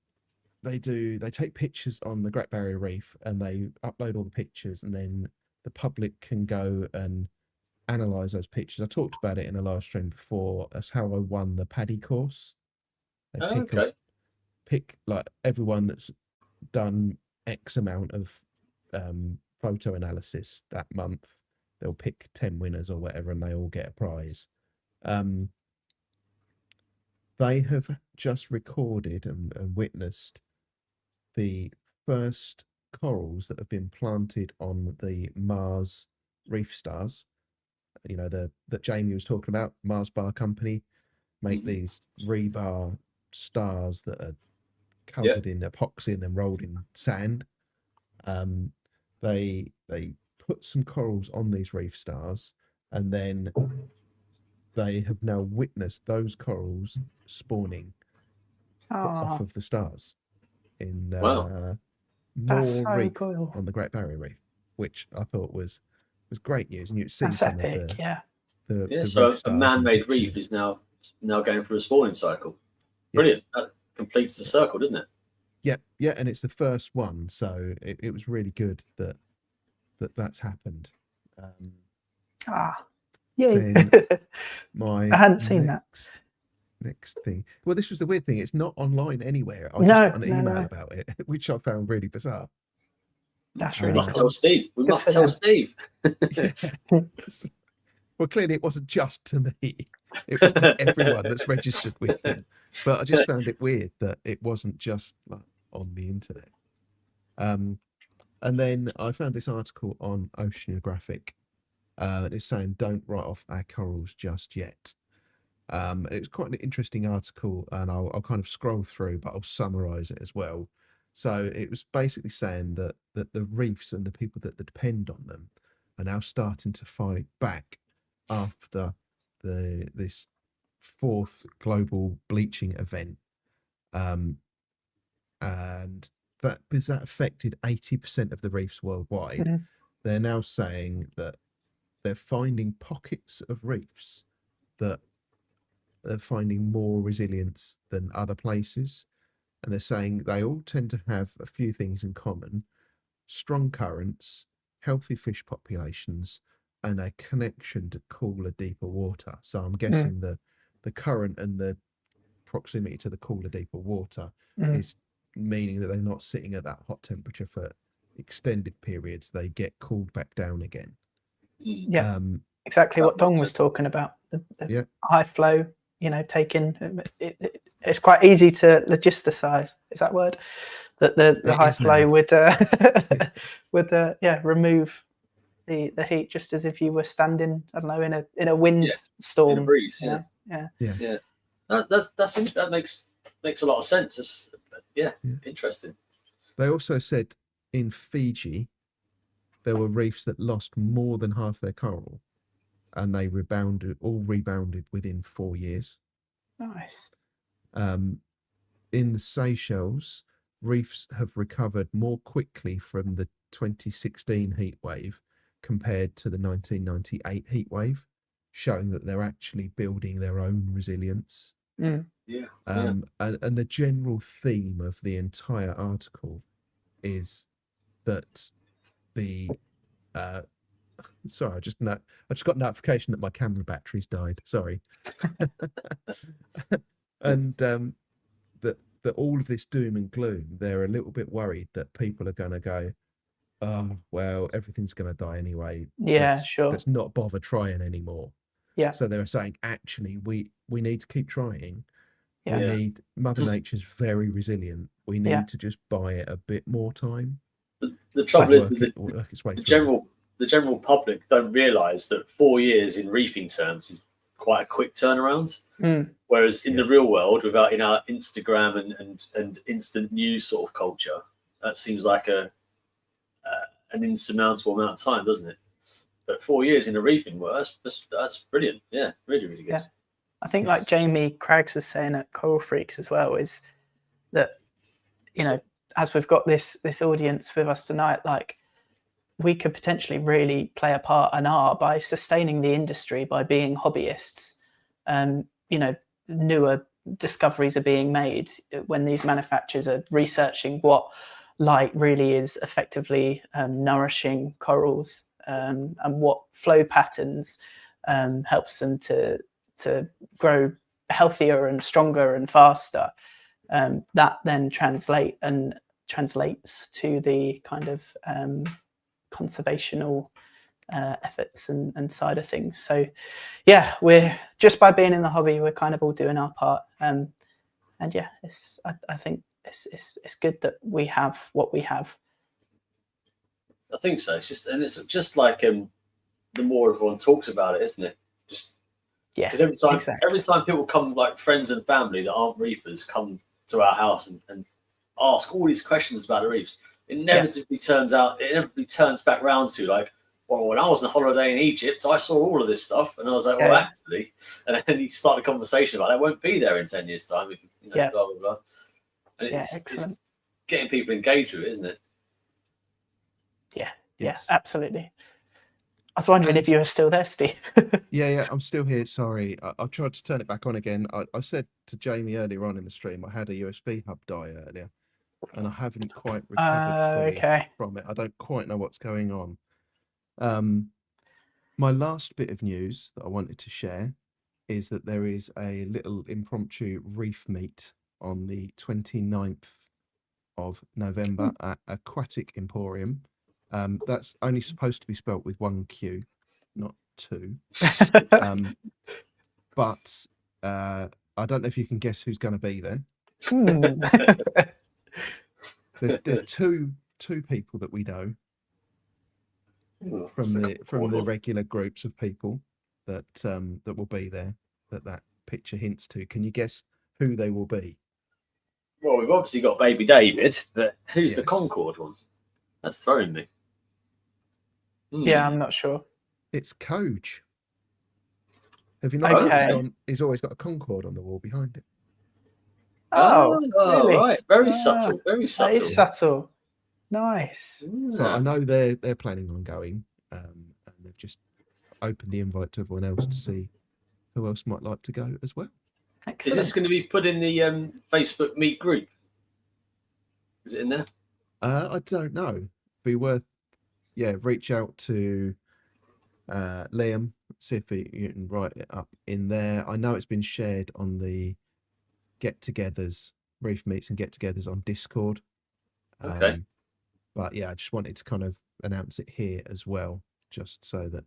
take pictures on the Great Barrier Reef and they upload all the pictures, and then the public can go and analyze those pictures. I talked about it in a live stream before. That's how I won the PADI course. They pick like everyone that's done X amount of photo analysis that month. They'll pick 10 winners or whatever, and they all get a prize. They have just recorded and witnessed the first corals that have been planted on the Mars reef stars. You know, that Jamie was talking about, Mars Bar Company make these rebar stars that are covered in epoxy and then rolled in sand. They put some corals on these reef stars, and then they have now witnessed those corals spawning off of the stars in more reef on the Great Barrier Reef, which I thought was great news. And you've seen some epic, of the so reef a man-made reef is now going through a spawning cycle. Brilliant. That completes the circle, didn't it? Yeah, and it's the first one, so it was really good that's happened. Yay! I hadn't seen that. Next thing. Well, this was the weird thing. It's not online anywhere. I just got an email about it, which I found really bizarre. That's really cool. Tell Steve. We must tell Steve. Well, clearly it wasn't just to me. It was to everyone that's registered with them. But I just found it weird that it wasn't just like on the internet. And then I found this article on Oceanographic. It's saying don't write off our corals just yet. It was quite an interesting article, and I'll kind of scroll through, but I'll summarize it as well. So it was basically saying that the reefs and the people that depend on them are now starting to fight back after this fourth global bleaching event, and that because that affected 80% of the reefs worldwide. They're now saying that they're finding pockets of reefs that are finding more resilience than other places, and they're saying they all tend to have a few things in common: strong currents, healthy fish populations, and a connection to cooler, deeper water. So I'm guessing the current and the proximity to the cooler, deeper water is meaning that they're not sitting at that hot temperature for extended periods. They get cooled back down again. Exactly what Dong was talking about. The high flow, you know, it's quite easy to logisticize. Is that word? That the high flow would remove the heat, just as if you were standing, I don't know, in a wind storm. In a breeze, yeah. That makes a lot of sense. It's, interesting. They also said in Fiji there were reefs that lost more than half their coral, and they rebounded within 4 years. Nice. In the Seychelles, reefs have recovered more quickly from the 2016 heat wave compared to the 1998 heat wave, showing that they're actually building their own resilience. Mm. Yeah. And the general theme of the entire article is that the sorry, I just got notification that my camera battery's died. Sorry. And that all of this doom and gloom, they're a little bit worried that people are going to go, oh well, everything's going to die anyway. Yeah, sure. Let's not bother trying anymore. Yeah. So they're saying, actually, we need to keep trying. Yeah. We need Mother Nature's very resilient. We need Yeah. to just buy it a bit more time. The trouble is that Work its way the through. general public don't realise that 4 years in reefing terms is quite a quick turnaround. Mm. Whereas in the real world, without Instagram and instant news sort of culture, that seems like an insurmountable amount of time, doesn't it? But 4 years in a reefing world, that's brilliant. Yeah, really, really good. Yeah. I think like Jamie Craggs was saying at Coral Freaks as well, is that, you know, as we've got this audience with us tonight, like we could potentially really play a part and are by sustaining the industry by being hobbyists. You know, newer discoveries are being made when these manufacturers are researching what light really is effectively nourishing corals, and what flow patterns helps them to grow healthier and stronger and faster. That then translates to the kind of conservational efforts and side of things. So yeah, we're just by being in the hobby, we're kind of all doing our part. And yeah, I think it's good that we have what we have. I think so. It's just like the more everyone talks about it, isn't it? Just Yeah, because every time people come, like friends and family that aren't reefers, come to our house and ask all these questions about the reefs, it inevitably turns back round to like, well, when I was on holiday in Egypt, I saw all of this stuff, and I was like, well, actually, and then you start a conversation about it won't be there in 10 years' time, if, you know, blah blah blah. And it's getting people engaged with it, isn't it? Yeah, Yes. yeah, absolutely. I was wondering if you were still there, Steve. Yeah, I'm still here. Sorry, I tried to turn it back on again. I said to Jamie earlier on in the stream, I had a USB hub die earlier, and I haven't quite recovered fully from it. I don't quite know what's going on. My last bit of news that I wanted to share is that there is a little impromptu reef meet on the 29th of November at Aquatic Emporium. That's only supposed to be spelt with one Q, not two. But I don't know if you can guess who's going to be there. There's two people that we know from the regular groups of people that will be there, that picture hints to. Can you guess who they will be? Well, we've obviously got Baby David, but who's the Concorde one? That's throwing me. Yeah, I'm not sure. It's Coach. Have you not noticed he's always got a Concorde on the wall behind it? Oh, really? Right. Very subtle. Very subtle. That is subtle. Nice. So I know they're planning on going, and they've just opened the invite to everyone else to see who else might like to go as well. Excellent. Is this going to be put in the Facebook Meet group? Is it in there? I don't know. Be worth, reach out to Liam, see if you can write it up in there. I know it's been shared on the get-togethers, reef meets and get-togethers on Discord. Okay. But yeah, I just wanted to kind of announce it here as well, just so that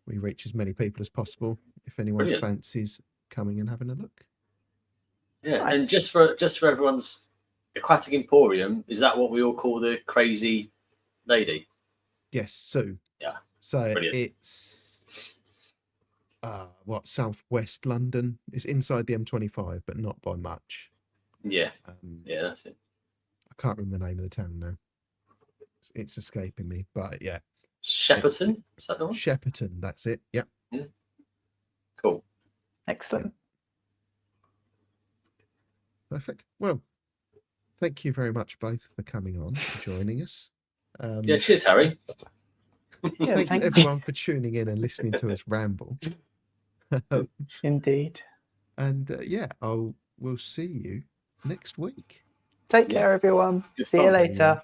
we reach as many people as possible. If anyone fancies coming and having a look. Yeah, nice. And just for everyone's Aquatic Emporium, is that what we all call the crazy lady? Yes, Sue. Yeah. So it's southwest London. It's inside the M25, but not by much. Yeah. Yeah, that's it. I can't remember the name of the town now. It's escaping me, but yeah. Shepperton? Is that the one? Shepperton, that's it. Yep. Yeah. Cool. Excellent. Perfect. Well, thank you very much both for coming on, for joining us. Yeah, cheers, Harry. Yeah, Thanks thank you. everyone for tuning in and listening to us ramble. Indeed. And yeah, we'll see you next week. Take Yeah. care, everyone. Good See you fun. later.